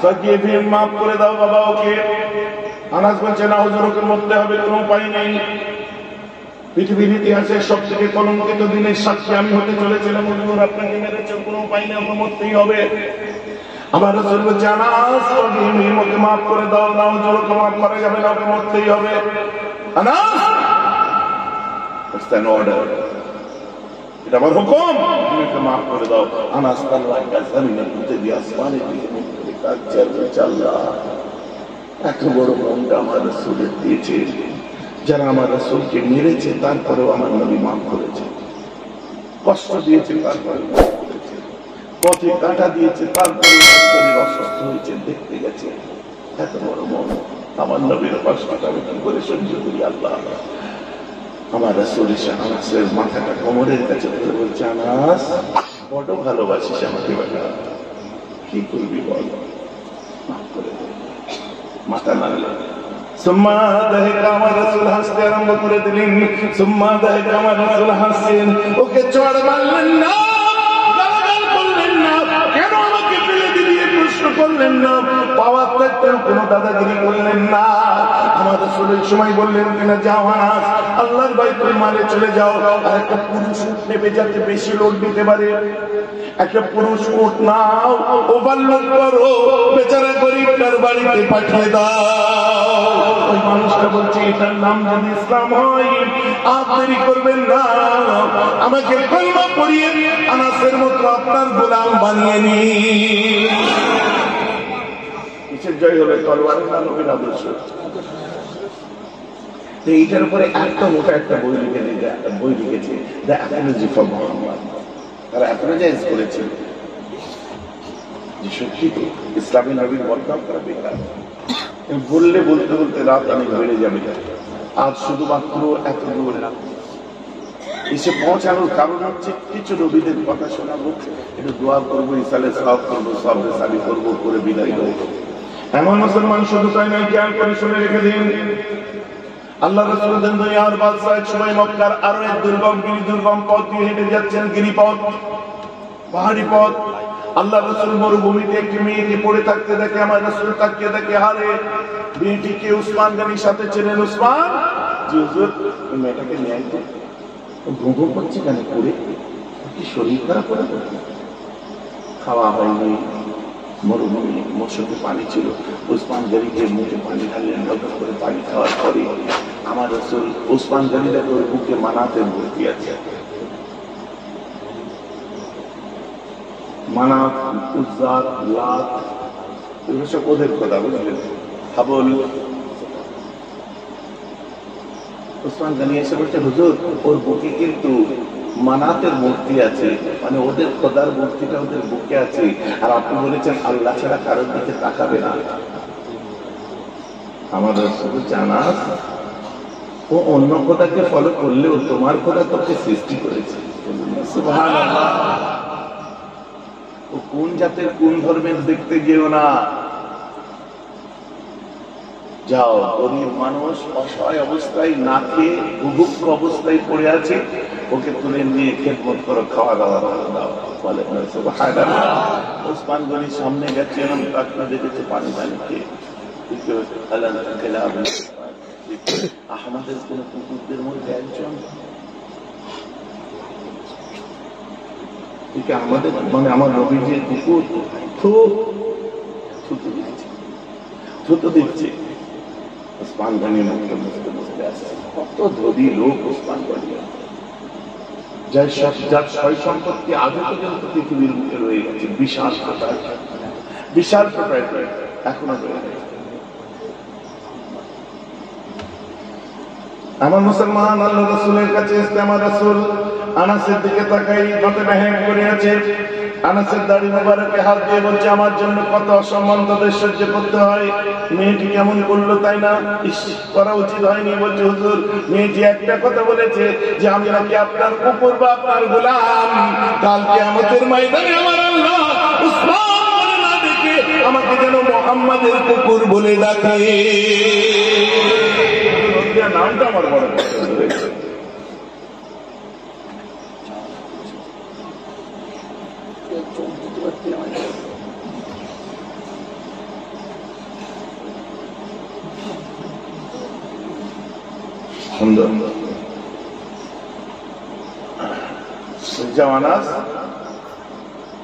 ফাকিয়ে মাফ করে দাও বাবা ওকে। আনাস বলছে না হুজুর, ওকে মরতে হবে, কোনো উপায় নেই। পৃথিবীর ইতিহাসের সব থেকে কলঙ্কিত দিনের সাক্ষী আমি হতে চলেছিলাম। হুজুর আপনাকে মেরেছেন, কোনো উপায় নেই, ওকে মরতেই হবে। আমার রাসূল বলছে আনাস ওকে মাফ করে দাও। না হুজুর, ওকে মাফ করা যাবে না, ওকে মরতেই হবে। আনাস, it's an order, এটা আমার হুকুম, তুমি ওকে মাফ করে দাও। আনাস আল্লাহ কা জমিনের মধ্যে দিয়ে আসমানের দিকে মুখ করে কাঁদছে, বলছে আল্লাহ এত বড় মনটা আমার রাসূলের দিয়েছে, যারা আমার রাসূলকে মেরেছে তারপরেও আমার নবী মাফ করেছে, কষ্ট দিয়েছে তারপরে মাফ করেছে, পথে কাঁটা দিয়েছে তারপরে শরীর অসুস্থ হয়েছে, দেখতে গেছে। এত বড় মন আমার নবীর কষ্টটা আমি কি করে সহ্য করি আল্লাহ? আমার রাসূল এসে আনাসের মাথাটা কোমরের কাছে ধরে বলছে, আনাস বড় ভালোবাসিস আমাকে বেটা, কি করবি বল, মাফ করে দে। মাথা নাড়লেন। সুম্মা দাহিকা, আমার রাসূল হাসতে আরম্ভ করে দিলেন। সুম্মা দাহিকা, আমার রাসূল হাসছেন। ওকে চড় মারলেন না, গালাগাল করলেন না, কেন আমাকে ফেলে দিয়ে প্রশ্ন করলেন না, পাওয়ার থাকতেও কোনো দাদাগিরি করলেন না। আমার রাসূল এই সময় বললেন কিনা, যাও আনাস, আল্লাহর বাইতুল মালে চলে যাও, আর একটা পুরুষ উট নেবে যাতে বেশি লোড দিতে পারে। একটা পুরুষ উট নাও, ওভারলোড করো, বেচারা গরিবটার বাড়িতে পাঠিয়ে দাও। ওই মানুষটা বলছে, এটার নাম যদি ইসলাম হয়, আর দেরি করবেন না, আমাকে কলমা পড়িয়ে আনাসের মতো আপনার গোলাম বানিয়ে নিন। কিসের জয় হবে? তলোয়ারের না নবীর আদর্শ? এইটার উপরে একটা মোটা একটা বই লিখেছে দ্য অ্যাপোলজি ফর মুহাম্মদ। তারা অ্যাপোলোজাইজ করেছে যে সত্যি তো ইসলামী নবীর বদনাম করা বেকার। বললে বলতে বলতে রাত অনেক বেড়ে যাবে। আজ শুধুমাত্র এত দূর এসে পৌঁছানোর কারণ হচ্ছে কিছু নবীদের কথা শোনাবো, একটু দোয়া করবো, ইসালে সওয়াব করবো, সব রেসালি করবো, করে বিদায় হবো। এমন মুসলমান শুধু তাই নয়, খেয়াল করে শুনে রেখে দিন। আল্লাহ রাসূল দুনিয়ার বাদশা এক সময় মক্কার আরো এক দুর্গম পথ দিয়ে হেঁটে যাচ্ছেন, গিরিপথ, পাহাড়ি পথ। আল্লাহ রাসূল মরুভূমিতে একটি মেয়েকে পড়ে থাকতে দেখে। আমার রাসূল তাকিয়ে দেখে, হারে মেয়েটিকে উসমান গনির সাথে ছিলেন। উসমান, জি হুজুর, ওই মেয়েটাকে নিয়ে আইতে, ঘুঘু করছে কেন পড়ে? কি শরীর খারাপ করে? খাওয়া হয়নি, মরুভূমি, মৌসুমে পানি ছিল। উসমান গনিকে মুখে পানি ঢাললেন। অল্প করে পানি খাওয়ার পরে আমার রাসূল উসমান গনিকে ওর বুকে মানাতে ভর্তি আছে। মানাত, উজ্জাত, লাত, এগুলো সব ওদের কথা, বুঝলেন? হাবল। উসমান গনি এসে বলছে, হুজুর ওর বুকে কিন্তু মানাতের মূর্তি আছে, মানে ওদের খোদার মূর্তিটা ওদের বুকে আছে, আর আপনি বলেছেন আল্লাহ ছাড়া কারোর দিকে তাকাবে না। আমাদের শুধু জানা, ও অন্য খোদাকে ফলো করলেও তোমার খোদা তোকে সৃষ্টি করেছে। সুবহানাল্লাহ। ও কোন জাতের কোন ধর্মের দেখতে যেও না। যাও, গরিব মানুষ অসহায় অবস্থায় না খেয়ে বুভুক্ষ অবস্থায় পড়ে আছে, ওকে তুলে নিয়ে খেদমত করো, খাওয়া দাওয়া দাও। বলে সুবহানাল্লাহ। উসমান গনির সামনে গেছে, এবং তাকে দেখেছে পানি পানি খেয়ে। আহমদের কোন কুকুরদের মধ্যে একজন, আমাদের মানে আমার নবীর যে কুকুর থুতু দিচ্ছে। উসমান গনি মুখে বুঝতে বুঝতে আসে, কত ধনী লোক উসমান গনি, যার সয় সম্পত্তি আগে পর্যন্ত পৃথিবীর মুখে রয়ে গেছে, বিশাল প্রোপ্রাইটার এখনো রয়ে গেছে। আমার মুসলমান আল্লাহ রাসূলের কাছে এসে আমার রাসূল আনাসের দিকে তাকাই, হাতে ব্যাহম করে আছে। আনাসের দাড়ি মোবারকে হাত দিয়ে বলছে, আমার জন্য কত অসম্মান তাদের সহ্য করতে হয়। মেয়েটি কেমন করলো তাই না, করা উচিত হয়নি। বলছে হুজুর, মেয়েটি একটা কথা বলেছে যে আমি নাকি আপনার কুকুর বা আপনার গোলাম। কাল কিয়ামতের ময়দানে আমার আল্লাহ উসমান বলে না দেখে আমাকে যেন মুহাম্মাদের কুকুর বলে ডাকে। নামটা আমার বড় সুন্দর।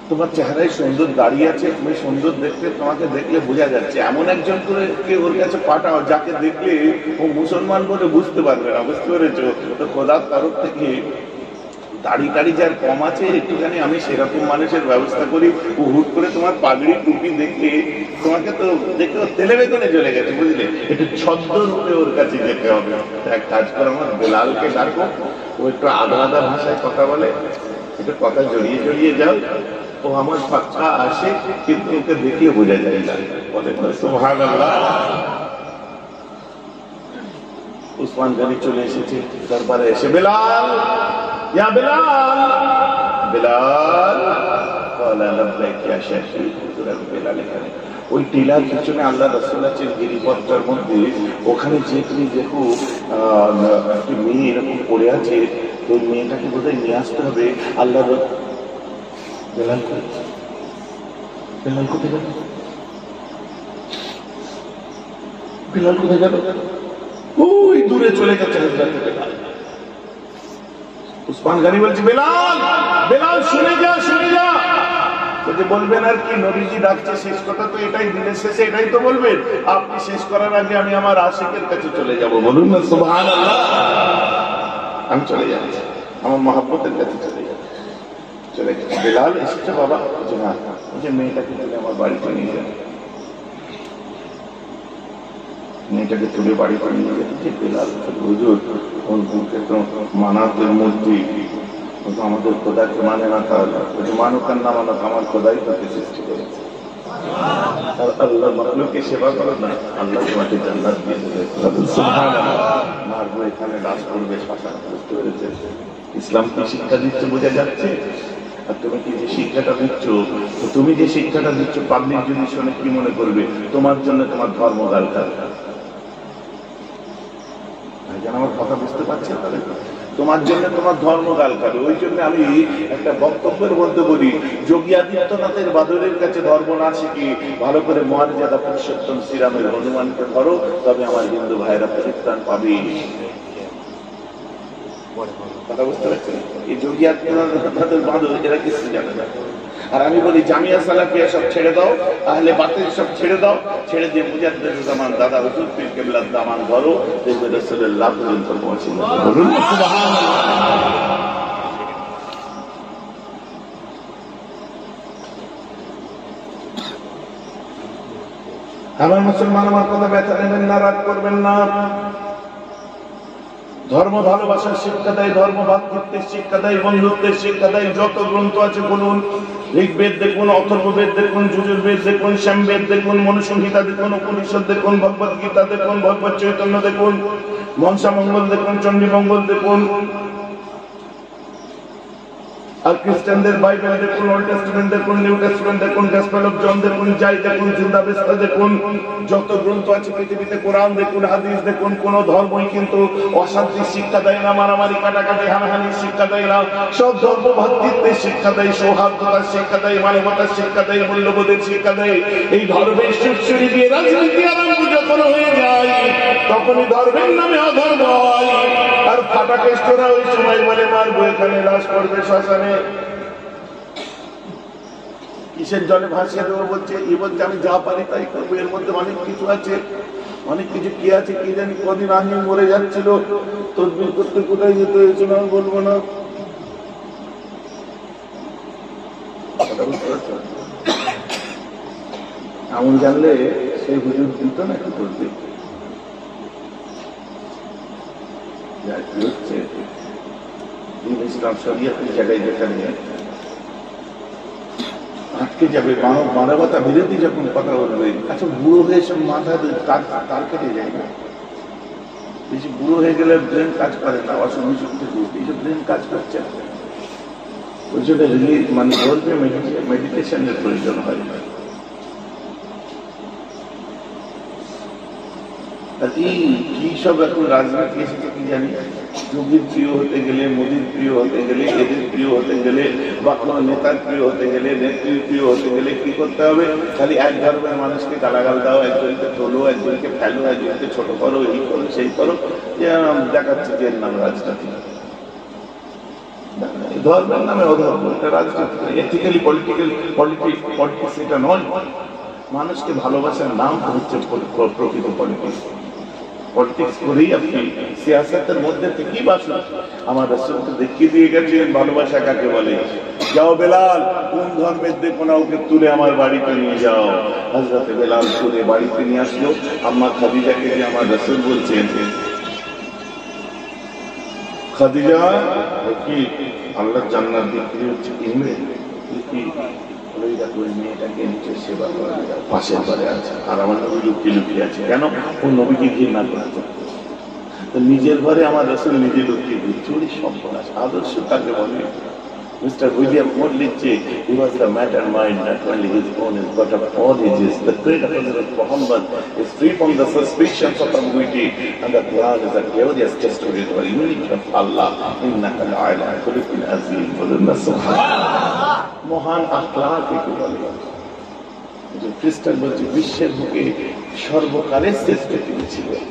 তোমার চেহারায় সুন্দর দাঁড়িয়ে আছে, তুমি সুন্দর দেখতে, তোমাকে দেখলে বোঝা যাচ্ছে। এমন একজন করে ওর কাছে পাঠাও যাকে দেখলে ও মুসলমান বলে বুঝতে পারবে না, বুঝতে পেরেছো? তো খোদার তরফ থেকে দাড়ি টাড়ি যার কম আছে একটুখানি আমি সেরকম মানুষের ব্যবস্থা করি। ও হুট করে তোমার পাগড়ি টুপি দেখলে তোমাকে তো দেখে তেলে বেগুনে চলে গেছে, বুঝলে? একটু ছদ্ম রূপে ওর কাছে যেতে হবে। এক কাজ করে আমার বেলালকে ডাকো, ও একটু আদা আদা ভাষায় কথা বলে, একটু কথা জড়িয়ে জড়িয়ে যাও। ও আমার পাক্কা আসে, কিন্তু ওকে দেখলে বোঝা যায় না। বলে সুবহানাল্লাহ। উসমান গনি চলে এসেছে দরবারে এসে, বেলাল ইয়া বেলাল, বেলাল ক্বালা লাব্বাইক ইয়া শাইখি। বেলাল এখানে ওই টিলার পিছনে আল্লাহ রাসূল আছেন গিরিপথটার মধ্যে, ওখানে যে তুমি দেখো একটি মেয়ে এরকম পড়ে আছে, ওই মেয়েটাকে বোধহয় নিয়ে আসতে হবে। আল্লাহ বেলাল বেলাল কোথায় গেল? বেলাল কোথায় গেল? ওই দূরে চলে গেছে। উসমান গনি বলছে, বেলাল বেলাল শুনে যা, শুনে যা। বলবেন আর কি, নবীজি ডাকছে, শেষ কথা তো এটাই, দিনের শেষে এটাই তো বলবেন। আপনি শেষ করার আগে আমি আমার আশিকের কাছে চলে যাব। বলুন না সুবহানাল্লাহ। আমি চলে যাচ্ছি, আমার মহব্বতের কাছে চলে যাচ্ছি। চলে গেছে। বেলাল এসেছে বাবা? হ্যাঁ। যে মেয়েটাকে তুলে আমার বাড়িতে নিয়ে যাবে, মেয়েটাকে তুলে বাড়ি করে নিয়ে যেতে। বেলাল হুজুর, ওর বুকে তো মানাতের মূর্তি, আমাদের খোদাকে মানে না, তাহলে মানুক আর না মানুক আমার খোদাই তাকে সৃষ্টি করেছে। আর আল্লাহ মাখলুককে সেবা করো না, আল্লাহ তোমাকে জান্নাত দিয়ে দেবে। মারবো এখানে লাশ করবে শ্মশান, বুঝতে পেরেছে? ইসলাম কি শিক্ষা দিচ্ছে বোঝা যাচ্ছে। আর তুমি কি যে শিক্ষাটা দিচ্ছ, তুমি যে শিক্ষাটা দিচ্ছ পাবলিক যদি শোনে কি মনে করবে? তোমার জন্য তোমার ধর্ম গালকার। আমার কথা বুঝতে পারছেন? তোমার জন্য তোমার ধর্ম গাল খাবে। ওই জন্য আমি একটা বক্তব্যের মধ্যে বলি, যোগী আদিত্যনাথের বাদরের কাছে ধর্ম না শিখি ভালো করে মর্যাদা পুরুষোত্তম শ্রীরামের হনুমানকে ধরো, তবে আমার হিন্দু ভাইরা পরিত্রাণ পাবে। কথা বুঝতে পারছেন? এই যোগী আদিত্যনাথের বাদর এরা কিছু জানে না। আর আমি বলি জামিয়া সালাফিয়া সব ছেড়ে দাও, আহলে বাতিল সব ছেড়ে দাও, ছেড়ে দিয়ে মুজাদ্দিদ জামান দাদা হুজুর পীর কিবলার দামান ধরো, দেখবে রাসূলুল্লাহ পর্যন্ত পৌঁছে যাবে। বলুন সুবহানাল্লাহ। আমার মুসলমান, আমার কথা ব্যথা নেবেন না, রাগ করবেন না। ধর্ম ভালোবাসার শিক্ষা দেয়, ধর্ম ভাতৃত্বের শিক্ষা দেয়, বন্ধুত্বের শিক্ষা দেয়। যত গ্রন্থ আছে বলুন, ঋগ্বেদ দেখুন, অথর্ববেদ দেখুন, যজুর্বেদ দেখুন, সামবেদ দেখুন, মনুসংহিতা দেখুন, উপনিষদ দেখুন, ভগবত গীতা দেখুন, ভগবত চৈতন্য দেখুন, মনসা মঙ্গল দেখুন, চণ্ডী মঙ্গল দেখুন। আর খ্রিস্টানদের বাইবেল দেখুন, ওল্ড টেস্টামেন্ট দেখুন, নিউ টেস্টামেন্ট দেখুন, গসপেল অফ জন দেখুন, যাই দেখুন, জিন্দাবেস্তা দেখুন, যত গ্রন্থ আছে পৃথিবীতে, কোরআন দেখুন, হাদিস দেখুন। কোন ধর্মই কিন্তু অশান্তির শিক্ষা দেয় না, মারামারি কাটাকাটি হানাহানির শিক্ষা দেয় না। সব ধর্ম ভ্রাতৃত্বের শিক্ষা দেয়, সৌহার্দ্যতার শিক্ষা দেয়, মানবতার শিক্ষা দেয়, মূল্যবোধের শিক্ষা দেয়। এই ধর্মের সুরসুরি দিয়ে রাজনীতি আরম্ভ যখন হয়ে যায়, তখনই ধর্মের নামে অধর্ম হয়। আর ফাটা কেষ্টরা ওই সময় বলে মারবো, এখানে লাশ পড়বে শ্মশানে। কিসের জলে ভাসিয়ে দেবো বলছে, এ বলছে আমি যা পারি তাই করবো। এর মধ্যে অনেক কিছু আছে, অনেক কিছু কি আছে কি জানি। কদিন আগে মরে যাচ্ছিল, তদবির করতে কোথায় যেতে হয়েছিল আমি বলবো না। এমন জানলে সেই হুজুর দিত না কি করতে। কি হচ্ছে ইসলাম শরিয়তের জায়গায় যেখানে আটকে যাবে, মানবতা বিরোধী যখন কথা বলবে। আচ্ছা, বুড়ো হয়ে সব মাথা তার কেটে যায় না? বেশি বুড়ো হয়ে গেলে ব্রেন কাজ করে না, অসুবিধা থেকে এইসব ব্রেন কাজ করছে না। ওই জন্য মানে ধর্মীয় মেডিটেশনের প্রয়োজন হয়। কি সব এখন রাজনীতি এসেছে কি জানি, যোগীর প্রিয় হতে গেলে, মোদীর প্রিয় হতে গেলে, এদের প্রিয় হতে গেলে, বা কোনো নেতার প্রিয় হতে গেলে, নেত্রীর প্রিয় হতে গেলে কি করতে হবে? খালি এক ধর্মের মানুষকে গালাগাল দাও, একজনকে তোলো, একজনকে ফেলো, একজনকে ছোট করো, এই করো সেই করো, দেখাচ্ছে যে এর নাম রাজনীতি। ধর্মের নামে অধর্ম, এটা রাজনীতি। এথিক্যালি পলিটিক্স এটা নয়। মানুষকে ভালোবাসার নাম হচ্ছে প্রকৃত পলিটিক্স। পলিটিক্স করেই আপনি সিয়াসতের মধ্যে থেকেই বাসুন। আমার রাসূলকে দেখিয়ে দিয়ে গেছেন ভালোবাসা কাকে বলে। যাও বেলাল, কোন ধর্মের দেখো না, ওকে তুলে আমার বাড়িতে নিয়ে যাও। হযরত বেলাল তুলে বাড়িতে নিয়ে আসলো। আম্মা খাদিজাকে যে আমার রাসূল বলছেন, খাদিজা কি আল্লাহ জান্নাত বিক্রি হচ্ছে কিনবে? কি ওই মেয়েটাকে নিচে সেবা করা পাশের ঘরে আছে, আর আমার নবী লুকিয়ে লুকিয়ে আছে। কেন? ও নবীকে ঘৃণা করছে। নিজের ঘরে আমার রাসূল নিজে লুকিয়ে দিচ্ছে। ওই সর্বনাশ। আদর্শ কাকে বলে? Mr. William Moore লিখছে, he was the matter mind, not only his own, but of all ages. The great Prophet Muhammad is free from the suspicions of ambiguity, and the Quran is a glorious testimony to the unity of Allah. Innaka la'ala khuluqin azim. মহান আখলাক একে বলে। খ্রিস্টান বলছে বিশ্বের বুকে সর্বকালের শ্রেষ্ঠ তিনি ছিলেন।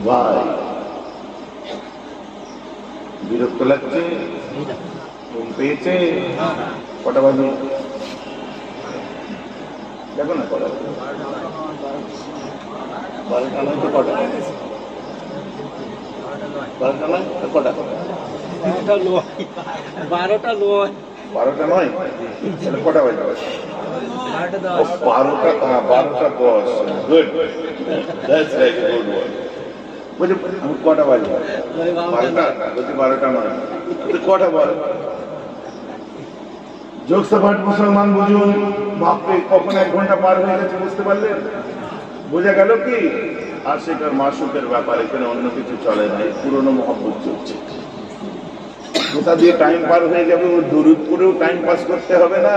ভাই বিরক্ত লাগছে? ঘুম পেয়েছে? কটা বাজে দেখো না, কটা 12টা নয় তো কটা? 12টা নয় তো কটা? 12টা নয়। 12টা নয় তাহলে কটা বাজে? 12টা 10। Good, that's like a good word. বলছি আমি কটা বাজে? 12টা। বলছি 12টা নয়, কটা বল? যোগসাপাট মুসলমান বুঝুন। বাপরে, কখন 1 ঘন্টা পার হয়ে গেছে বুঝতে পারলেন? বোঝা গেল কি আশিক আর মাসুকের ব্যাপার, এখানে অন্য কিছু চলে না, পুরনো মহব্বত চলছে। কোথা দিয়ে টাইম পার হয়ে যাবে, ও দরুদ করেও টাইম পাস করতে হবে না,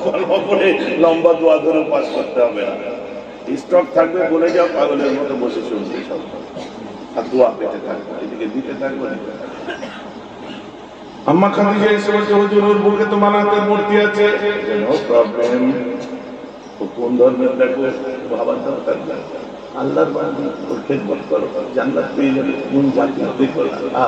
কলমা পড়ে লম্বা দোয়া ধরেও পাস করতে হবে না। স্টক থাকবে, বলে যাও, পাগলের মতো বসে শুনবে সব, আর দোয়া পেতে থাকবে, এদিকে দিতে থাকবে। আম্মা খাদিজা এসে বলছে, হুজুর ওর বুকে তো মানাতের মূর্তি আছে। নো প্রবলেম, ও কোন ধর্মের দেখো, ভাবার দরকার না। আল্লাহর বান্দা, ওর খেদমত করো, জান্নাত পেয়ে যাবে। কোন জাতি দেখো না,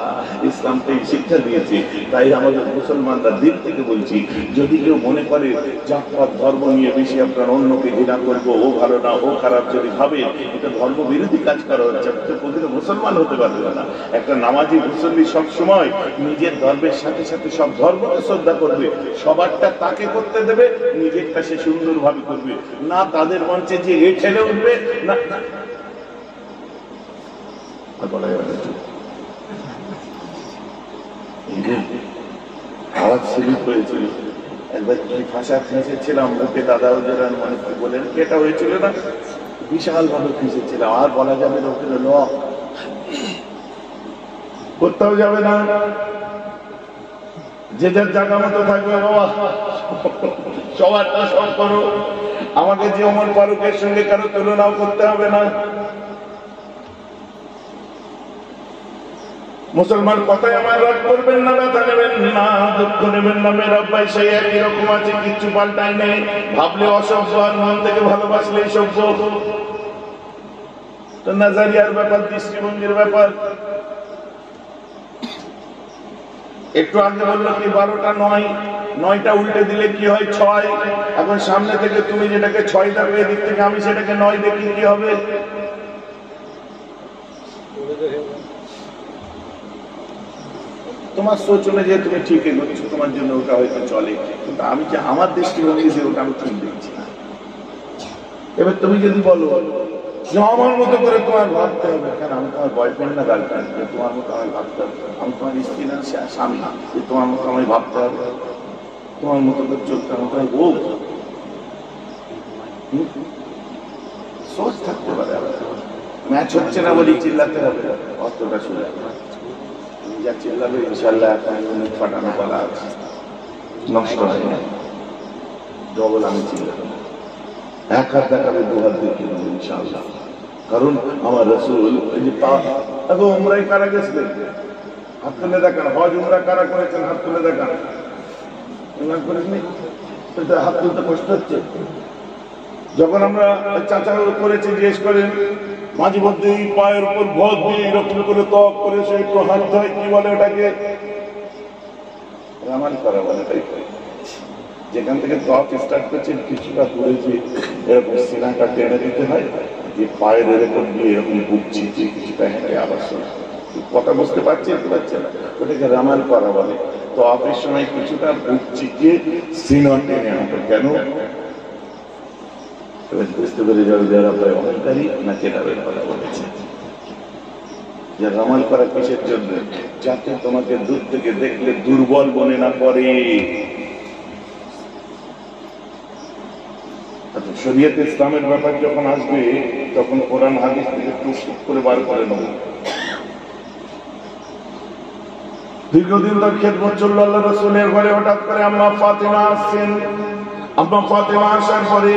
ইসলাম তো এই শিক্ষা দিয়েছে। তাই আমাদের মুসলমানরা দিল থেকে বলছি, যদি কেউ মনে করে জাতপাত ধর্ম নিয়ে বেশি আপনার অন্যকে ঘৃণা করবো, ও ভালো না, ও খারাপ, যদি ভাবে এটা ধর্ম বিরোধী কাজ করা হচ্ছে, প্রকৃত মুসলমান হতে পারবে না। একটা নামাজি মুসল্লি সবসময় নিজের ধর্মের সাথে সাথে সব ধর্মকে শ্রদ্ধা করবে, সবারটা তাকে করতে দেবে, নিজেরটা সে সুন্দরভাবে করবে না। তাদের মঞ্চে যে এ ঠেলে উঠবে না, আওয়াজ স্লিপ হয়েছিল। একবার কি ভাষা ফেঁসেছিলাম মুখে, দাদা ওদের মনে বলেন এটা হয়েছিল না, বিশাল ভাবে ফেঁসেছিলাম। আর বলা যাবে না, ওখানে ন করতেও যাবে না, যে যার জায়গা মতো থাকবে। বাবা সবারটা সব করো, আমাকে যে ওমর ফারুকের সঙ্গে কারো তুলনাও করতে হবে না। মুসলমান কথায় আমার রাগ করবেন না, ব্যথা নেবেন না, দুঃখ নেবেন না। মেয়ের আব্বাই সেই একই রকম আছে, কিচ্ছু পাল্টায় নেই। ভাবলে অসভ্য আর মন থেকে ভালোবাসলে সভ্য। তো নাজারিয়ার ব্যাপার, দৃষ্টিভঙ্গির ব্যাপার। একটু আগে বললো কি 12টা নয়, 9টা উল্টে দিলে কি হয় 6। এখন সামনে থেকে তুমি যেটাকে 6 দেখবে, এদিক থেকে আমি সেটাকে 9 দেখি, কি হবে? তোমার সোচ অনুযায়ী তুমি ঠিক এগোচ্ছ, তোমার জন্য ওটা হয়তো চলে, কিন্তু আমি যে আমার দৃষ্টিভঙ্গি যে ওটা আমি ঠিক দেখছি না। এবার তুমি যদি বলো যে আমার মতো করে তোমার ভাবতে হবে, কেন আমি তোমার বয়ফ্রেন্ড না গার্লফ্রেন্ড, তোমার মতো আমি ভাবতে হবে? আমি তোমার স্ত্রী না স্বামী, তোমার মতো আমি ভাবতে হবে, তোমার মতো করে চলতে হবে, তোমার বউ। সোচ থাকতে পারে। ম্যাচ হচ্ছে না বলি চিল্লাতে হবে, অতটা শুনে যা চিল্লাবে ইনশাল্লাহ মুখ ফাটানো বলা আছে, নষ্ট হয় না। ডবল আমি চিল্লাবো, এক হাত দেখাবে, দু হাত দেখে নেবো ইনশাল্লাহ। কারণ আমার রসুল এই যে উমরাই কারা গেছে, হাত তুলে দেখান। হজ উমরা কারা করেছেন, হাত তুলে দেখান। করিসনি, হাত তুলতে কষ্ট হচ্ছে। যখন আমরা চাচা করেছি, জিজ্ঞেস করেন মাঝে মধ্যে পায়ের উপর ভর দিয়ে এরকম করে ত্বক করে সে একটু হাত ধয়, কি বলে ওটাকে? রামাল করা বলে। তাই যেখান থেকে ত্বক স্টার্ট করছে কিছুটা দূরেছে, এরকম সিনাটা টেনে দিতে হয়, যে পায়ের এরকম দিয়ে এরকম বুক ছিটিয়ে কিছুটা হেঁটে আবার শোনা। কথা বুঝতে পারছি কি পারছে না? ওটাকে রামাল করা বলে। তো অফিস সময় কিছুটা বুক চিকিয়ে সিনা টেনে আনতো। কেন? বুঝতে পেরে যাবে যারা প্রায় অহংকারী না কেটাবের কথা বলেছে। যে রামাল করা কিসের জন্য? যাতে তোমাকে দূর থেকে দেখলে দুর্বল মনে না করে। শরীয়তে ইসলামের ব্যাপার যখন আসবে তখন কোরআন হাদিস থেকে টুকটুক করে বার করে নেব। দীর্ঘদিন তার খেদমত চলল আল্লাহ রাসূলের ঘরে। হঠাৎ করে আম্মা ফাতেমা আসছেন। আম্মা ফাতেমা আসার পরে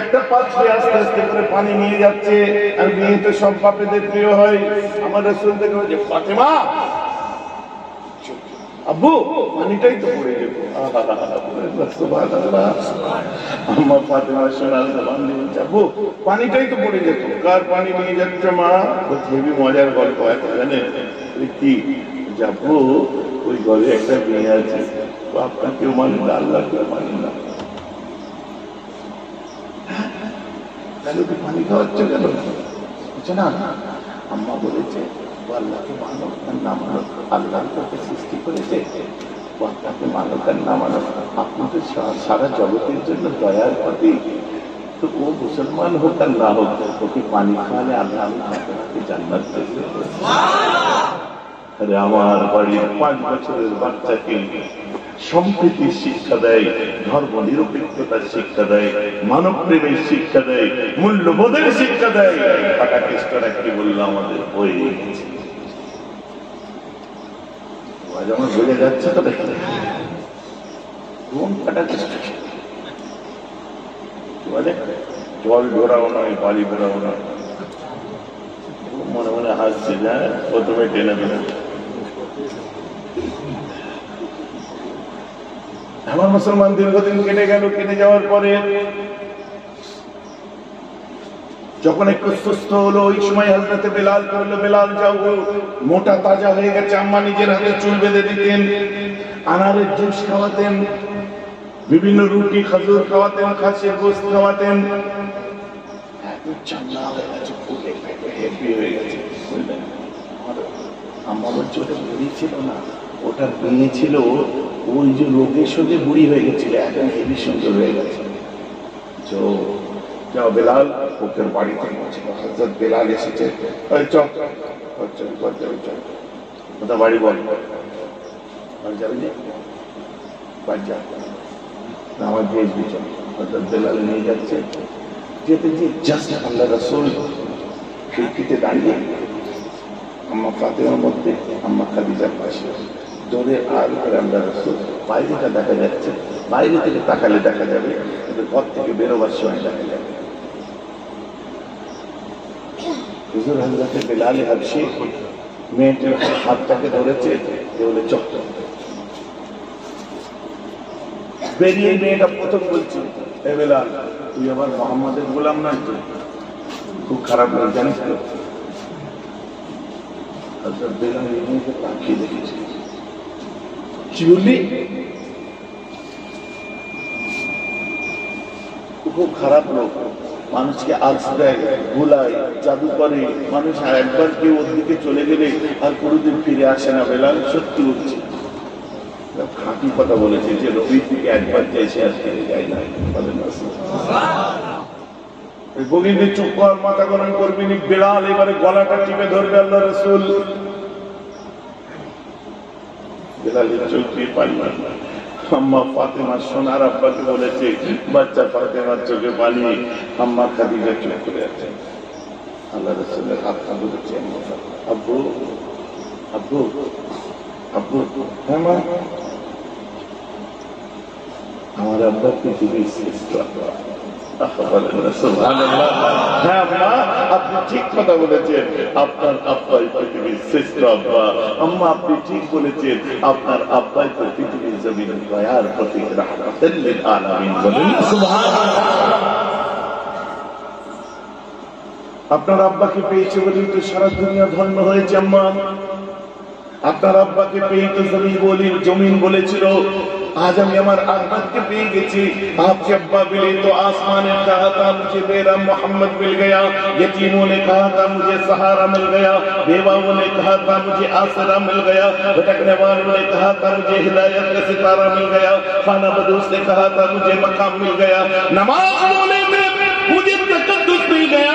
একটা পাত্রে আস্তে আস্তে করে পানি নিয়ে যাচ্ছে। আর মেয়ে তো সব বাপেদের প্রিয় হয়। আমার রাসূল দেখে বলছে, ফাতেমা আব্বু পানিটাই তো পড়ে যেত। আম্মা ফাতেমা শোনার জবান দিয়ে বলছে, আব্বু পানিটাই তো পড়ে যেত। কার পানি নিয়ে যাচ্ছে মা? হেবি মজার গল্প একটা জানেন কি? যাবো ওই ঘরে একটা মেয়ে আছে, আপনাকেও মানে না, আল্লাহকেও মানে না। তাহলে কি পানি খাওয়াচ্ছে কেন? না, আম্মা বলেছে আল্লাহকে মানো আর না মানো, আল্লাহ তাকে সৃষ্টি করেছে, আপনাকে মানো আর না মানো, আপনাকে সারা জগতের জন্য দয়ার প্রতি। তো ও মুসলমান হোক আর না হোক, ওকে পানি খাওয়ালে আল্লাহ আমি জান্নাত দেবে। আরে আমার বাড়ির 5 বছরের বাচ্চাকে সম্প্রীতির শিক্ষা দেয়, ধর্ম নিরপেক্ষতার শিক্ষা দেয়, মানব প্রেমের শিক্ষা দেয়, মূল্যবোধের শিক্ষা দেয়। টাকা খ্রিস্টান একটি বললো আমাদের বই আমার বোঝা যাচ্ছে তো দেখে কোন টাকা খ্রিস্টান জল ঘোরাও নয়, বাড়ি ঘোরাও নয়। মনে মনে হাসছে, না প্রথমে টেনে দেবে। আমার মুসলমান দীর্ঘদিন কেটে গেল। কেটে যাওয়ার পরে যখন একটু সুস্থ হলো, ওই সময় হযরতে বেলাল করলো, বেলাল যাও, মোটা তাজা হয়ে গেছে। আম্মা নিজের হাতে চুল বেঁধে দিতেন, আনারের জুস খাওয়াতেন, বিভিন্ন রুটি খাজুর খাওয়াতেন, খাসির গোশত খাওয়াতেন। আম্মা বলছে ওটা বুড়ি ছিল না, ওটা মেয়ে ছিল। ওই যে রোগের সঙ্গে বুড়ি হয়ে গেছিল, এখন হেবি সুন্দর হয়ে গেছে। যাও বেলাল, ওকে বাড়ি থেকে হযরত বেলাল এসেছে, ওটা বাড়ি বল, যাবে যে বাড়ি যা, আমার দেশ বিচার। হযরত বেলাল নিয়ে যাচ্ছে, যেতে যে জাস্ট আল্লাহ রাসূল খিড়কিতে দাঁড়িয়ে, আম্মা ফাতেমার মধ্যে, আম্মা খাদিজার পাশে দৌড়ে আর আল্লাহ রাসূল বাইরেটা দেখা যাচ্ছে। বাইরে থেকে তাকালে দেখা যাবে, কিন্তু ঘর থেকে বেরোবার সময় দেখা যাবে। হুজুর হযরত বেলাল হাবশী মেয়েটির হাতটাকে ধরেছে, বলে চল। বেরিয়ে মেয়েটা প্রথম বলছে, এ বেলাল তুই আবার মুহাম্মাদের গোলাম নয় তো? খুব খারাপ লাগে জানিস তো? হযরত বেলাল এই মেয়েকে তাকিয়ে দেখেছে। কি বললি? খুব খারাপ লোক, মানুষকে আজ দেয়, ভুলায়, জাদু করে। মানুষ একবার কেউ ওর দিকে চলে গেলে আর কোনোদিন ফিরে আসে না। বেলাল সত্যি বলছে, খাঁটি কথা বলেছে, যে নবীর দিকে একবার যাইছে আর ফিরে যায় না। গোবিন্দ চুপ কর, মাথা গরম করবি নি। বেলাল এবারে গলাটা টিপে ধরবে আল্লাহ রাসূল। বেলালের চোখ দিয়ে পানি আম্মা ফাতেমা সোনার আব্বাকে বলেছে, বাচ্চা ফাতেমার চোখে পানি। আম্মা খাদিজা চুপ করে আছে। আল্লাহ রাসূলের হাতটা ধরেছে, আব্বু আব্বু আব্বু। হ্যাঁ মা, আমার আব্বা পৃথিবীর শ্রেষ্ঠ আব্বা। হ্যাঁ মা, আপনি ঠিক কথা বলেছেন, আপনার আব্বাই পৃথিবীর শ্রেষ্ঠ আব্বা। আম্মা, আপনি ঠিক বলেছেন, আপনার আব্বাই পৃথিবীর জমিন দয়ার প্রতীক, রাহমাতাল লিল আলামিন। বলেন সুবহানাল্লাহ। আপনার আব্বাকে পেয়েছে বলেই তো সারা দুনিয়া ধন্য হয়েছে আম্মা। আপনার আব্বাকে পেয়ে তো জমিন বলেছিল, आज हम हमारे अहमद के पे गए। आपके अब्बा मिले तो आसमान ने कहा था मुझे मेरा मोहम्मद मिल गया, यतीमों ने कहा था मुझे सहारा मिल गया, बेवाओं ने कहा था मुझे आसरा मिल गया, भटकने वालों ने कहा था मुझे हिदायत का सितारा मिल गया, खाना बदोश ने कहा था मुझे मकाम मिल गया, नमाज पढ़ने में मुझे तकद्दुस मिल गया,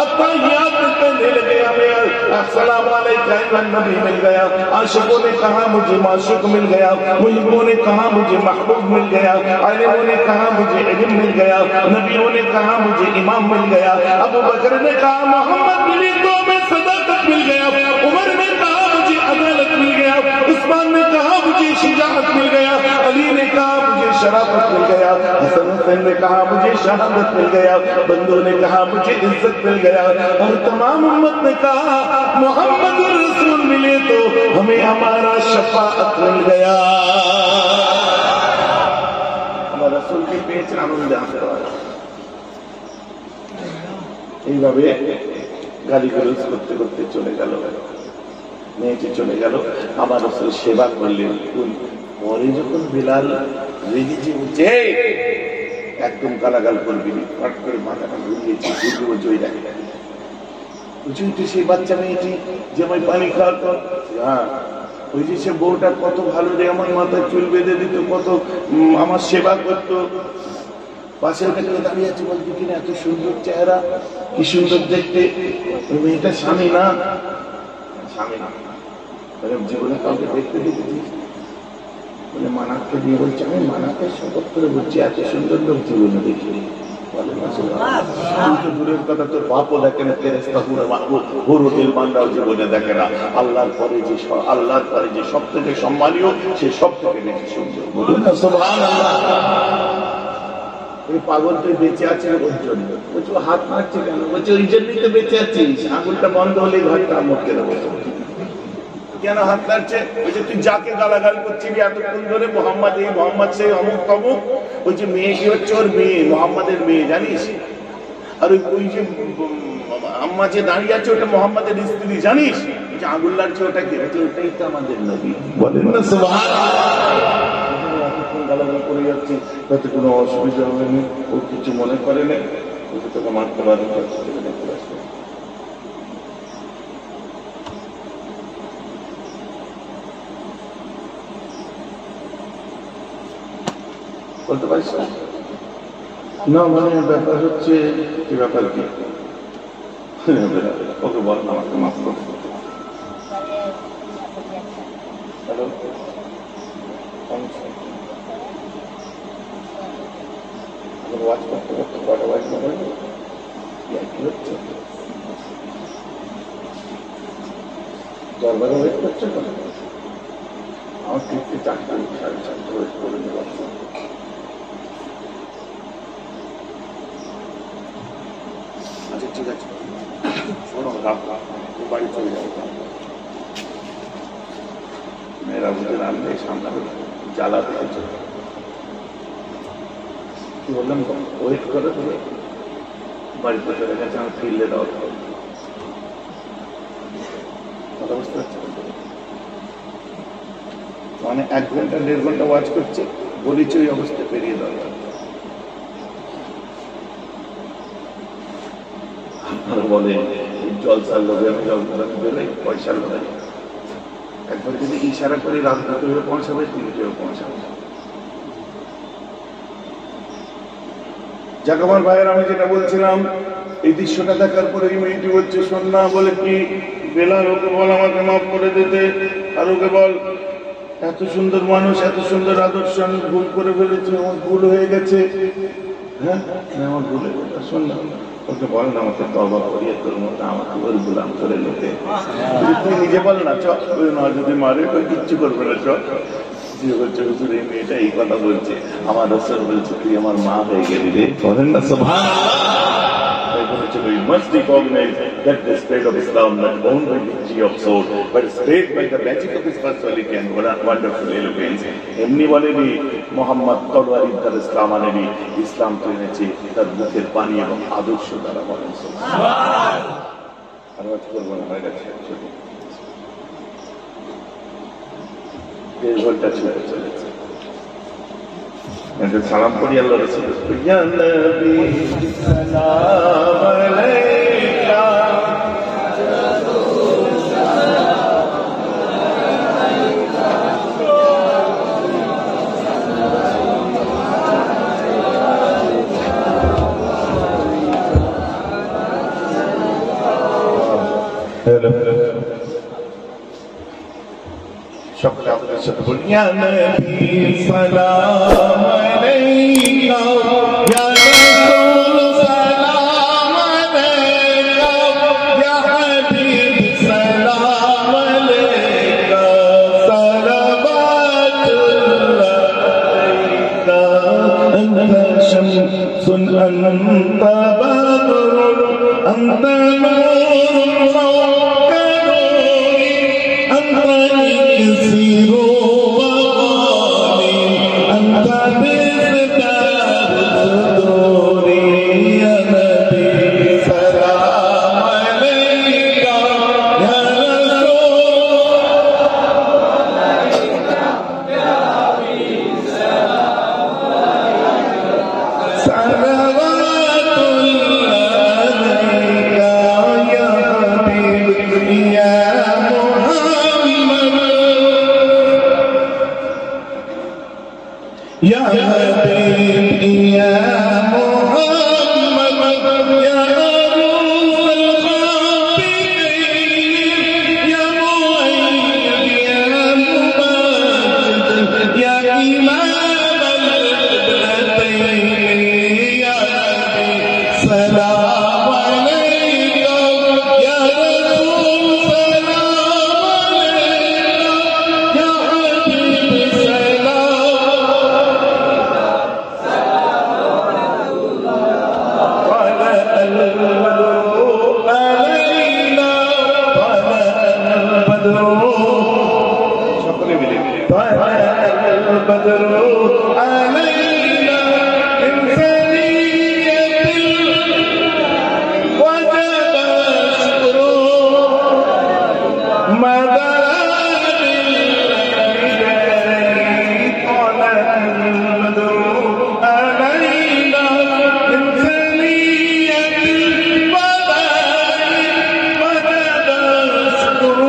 अत्तहियात पढ़ने लगे हमें अस्सलाम अलैका नबी मिल गया, आशिकों ने कहा मुझे माशूक मिल गया, मुहिब्बों ने कहा मुझे महबूब मिल गया, आलिमों ने कहा मुझे इल्म मिल गया, नबियों ने कहा मुझे इमाम मिल गया, अबू बकर ने कहा मोहम्मद मिली तो मैं सदाकत मिल गया, उमर ने कहा मुझे अदालत मिल गया, उस्मान ने कहा मुझे शिजाअत मिल गया, अली ने कहा मुझे शराफत मिल गया, हसन हुसैन ने कहा मुझे शहादत मिल गया, बंदों ने कहा मुझे इज्जत मिल गया, और तमाम उम्मत ने कहा मोहम्मद रसूल मिले तो हमें हमारा शफाअत मिल गया। রসুলকে পেয়েছেন, আনন্দে হাসতে পারে। এইভাবে গালিগালাজ করতে করতে চলে গেল, মেয়েটি চলে গেল। আমার রসুল সেবা করলেন। পরে যখন বিলাল রেগেছে, উঠে একদম গালাগাল করবি, ফট করে মাথাটা ঘুরিয়েছি, জয় দেখে উঁচুতে সেই বাচ্চা মেয়েটি যেমন পানি খাওয়াতো, হ্যাঁ ওই যে সে বউটা কত ভালো রে, আমার মাথায় চুল বেঁধে দিত, কত আমার সেবা করতো। পাশে দাঁড়িয়ে আছে, বলতে কিনা এত সুন্দর চেহারা, কি সুন্দর দেখতে। ওই মেয়েটা স্বামী না, স্বামী না, জীবনে কাউকে দেখতে দেখেছি বলে মানাকে দিয়ে বলছে, আমি মানাকে শপথ করে বলছি এত সুন্দর লোক জীবনে দেখিনি। দূরের কথা, তোর বাপও দেখে না, জীবনে দেখে না। আল্লাহর পরে যে সব থেকে সম্মানীয়, সে সব থেকে বেশি সুন্দর। বলুন না সুবহানাল্লাহ। এই পাগল তুই বেঁচে আছে ওর জন্য, বলছো হাত মারছে কেন? বলছে ওই জন্যই তো বেঁচে আছিস, আঙুলটা বন্ধ হলেই ঘরটা মুখে দেবো। কেন হাত মারছে? ওই যে তুই যাকে গালাগাল করছিলি এতক্ষণ ধরে, মোহাম্মদ এই মোহাম্মদ সেই অমুক তমুক, ওই যে মেয়েটি হচ্ছে ওর মেয়ে, মোহাম্মদের মেয়ে, জানিস? আর ওই যে আম্মা যে দাঁড়িয়ে আছে ওটা মোহাম্মদের স্ত্রী, জানিস? ওই যে আঙুল লাগছে ওটা কে? ওটাই তো আমাদের নবী। বলেন না সুবহানাল্লাহ। এতক্ষণ গালাগাল করে যাচ্ছে, তাতে কোনো অসুবিধা হয়নি, ও কিছু মনে করে না, ওকে তোকে মারতে পারে। বলতে পারিস না? মানে ব্যাপার হচ্ছে, কি ব্যাপার কি? ওকে বল আমাকে মাফ করে। হ্যালো, ওয়াচ করতে করতে কটা ওয়াচ করে কি হচ্ছে? দরবারে ওয়েট করছে তো? আমার ঠিক 4টা 4:30 ওয়েট করে নিয়ে আসছে। আচ্ছা ঠিক আছে, শোনো, বাড়ি চলে যাবো। মেয়েরা বুঝে নামলে সামনে জ্বালা পেয়েছে। কি বললাম, ওয়েট করে তুমি বাড়িতে চলে গেছে, আমার ফিরলে দাও। কথা বুঝতে পারছি? মানে 1 ঘন্টা 1.5 ঘন্টা ওয়াচ করছে, বলেছি ওই অবস্থায় পেরিয়ে দেওয়া। বলে জলসার লোভে আমি জলসারাতে বেরোই, পয়সার লোভে। একবার যদি ইশারা করে রাজনীতি হয়ে পৌঁছাবে, তিনি কেউ পৌঁছাবে। যাক আমার ভাইয়ের, আমি যেটা বলছিলাম, এই দৃশ্যটা দেখার পরে এই মেয়েটি বলছে, শোন না, বলে কি বেলাল, ওকে বল আমাকে মাফ করে দিতে, আর ওকে বল এত সুন্দর মানুষ, এত সুন্দর আদর্শ, আমি ভুল করে ফেলেছি, আমার ভুল হয়ে গেছে। হ্যাঁ, আমার ভুল হয়ে গেছে, শোন না, ওকে বল না আমাকে তওবা করিয়ে তোর মতো আমাকে ওর গোলাম করে নিতে। তুই নিজে বল না, চল না, যদি মারে ওই কিচ্ছু করবে না, চল। বলছে হুজুর এই মেয়েটা এই কথা বলছে, আমার রাসূল বলছে তুই আমার মা হয়ে গেলি রে, বলেন না সুবহানাল্লাহ। We must recognize that the spread of Islam not owned by the victory of sword, but spread by the magic of his personality and wonderful eloquence. এমনি বলেনি মোহাম্মদ তলোয়ারির দ্বারা ইসলাম আনেনি, ইসলাম তো এনেছে তার মুখের পানি এবং আদর্শ দ্বারা, বলেন সুবহানাল্লাহ। আর কথা বলবো না, হয়ে গেছে, দেড় ঘন্টা ছুটে চলেছে। সালাম করি আল্লাহ রাসূল, ইয়া নবী সালাম আলাইকা, সকলে আপনাদের সাথে বলি, ইয়া নবী সালাম আলাইকা, ইয়া রাসূল সালাম আলাইকা, ইয়া হাবিব সালাম আলাইকা, সালাওয়াতুল্লাহ আলাইকা, আনতা শামসুন আনতা বাদরুন আনতা নূরুন ফাওকা নূরি, আনতা إكسير وغالي، أنت مفتاح الصدور، يا نبي سلام عليك، يا رسول يا حبيب سلام عليك، صلوات الله عليك، يا حبيب يا يا حبيب يا محمد، يا روح الخابرين، يا مؤيد يا ممجد، يا إمام القبلتين، يا حبيب سلام عليك، يا رسول سلام عليك، يا حبيب سلام البدر علينا من ثنية وجب الشكر مدى البدر علينا من ثنية وجب الشكر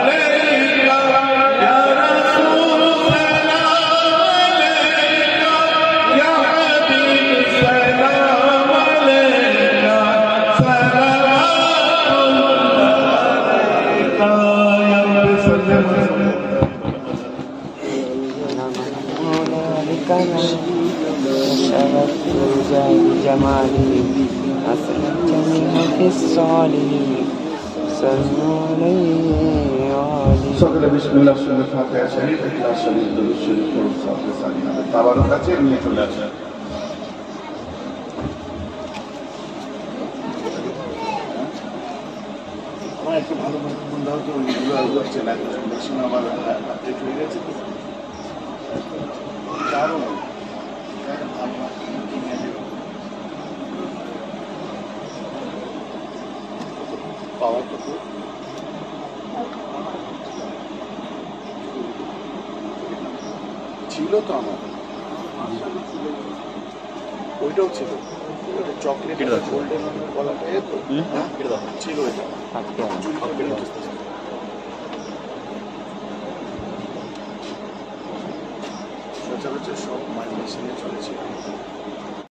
علينا مدى جمالي أسلمتني في الصالحين صلوا عليه সকলে বিসমিল্লাহ শুনে ফাতিহা শরীফ, ইখলাস শরীফ, দুরূদ শরীফ পড়ুন, সাথে সালিনা তাবারক কাছে নিয়ে চলে আসেন। আমার একটু ভালো মন দাও তো, ওইগুলো আর হচ্ছে না, শুনে আমার আপডেট হয়ে গেছে তো আরো পাওয়ার কত ছিল তো আমার, ওইটাও ছিল, চকলেট গোল্ডেন কলাটা ছিল, ওইটা সচরাচর সব মেশিনে চলেছিল।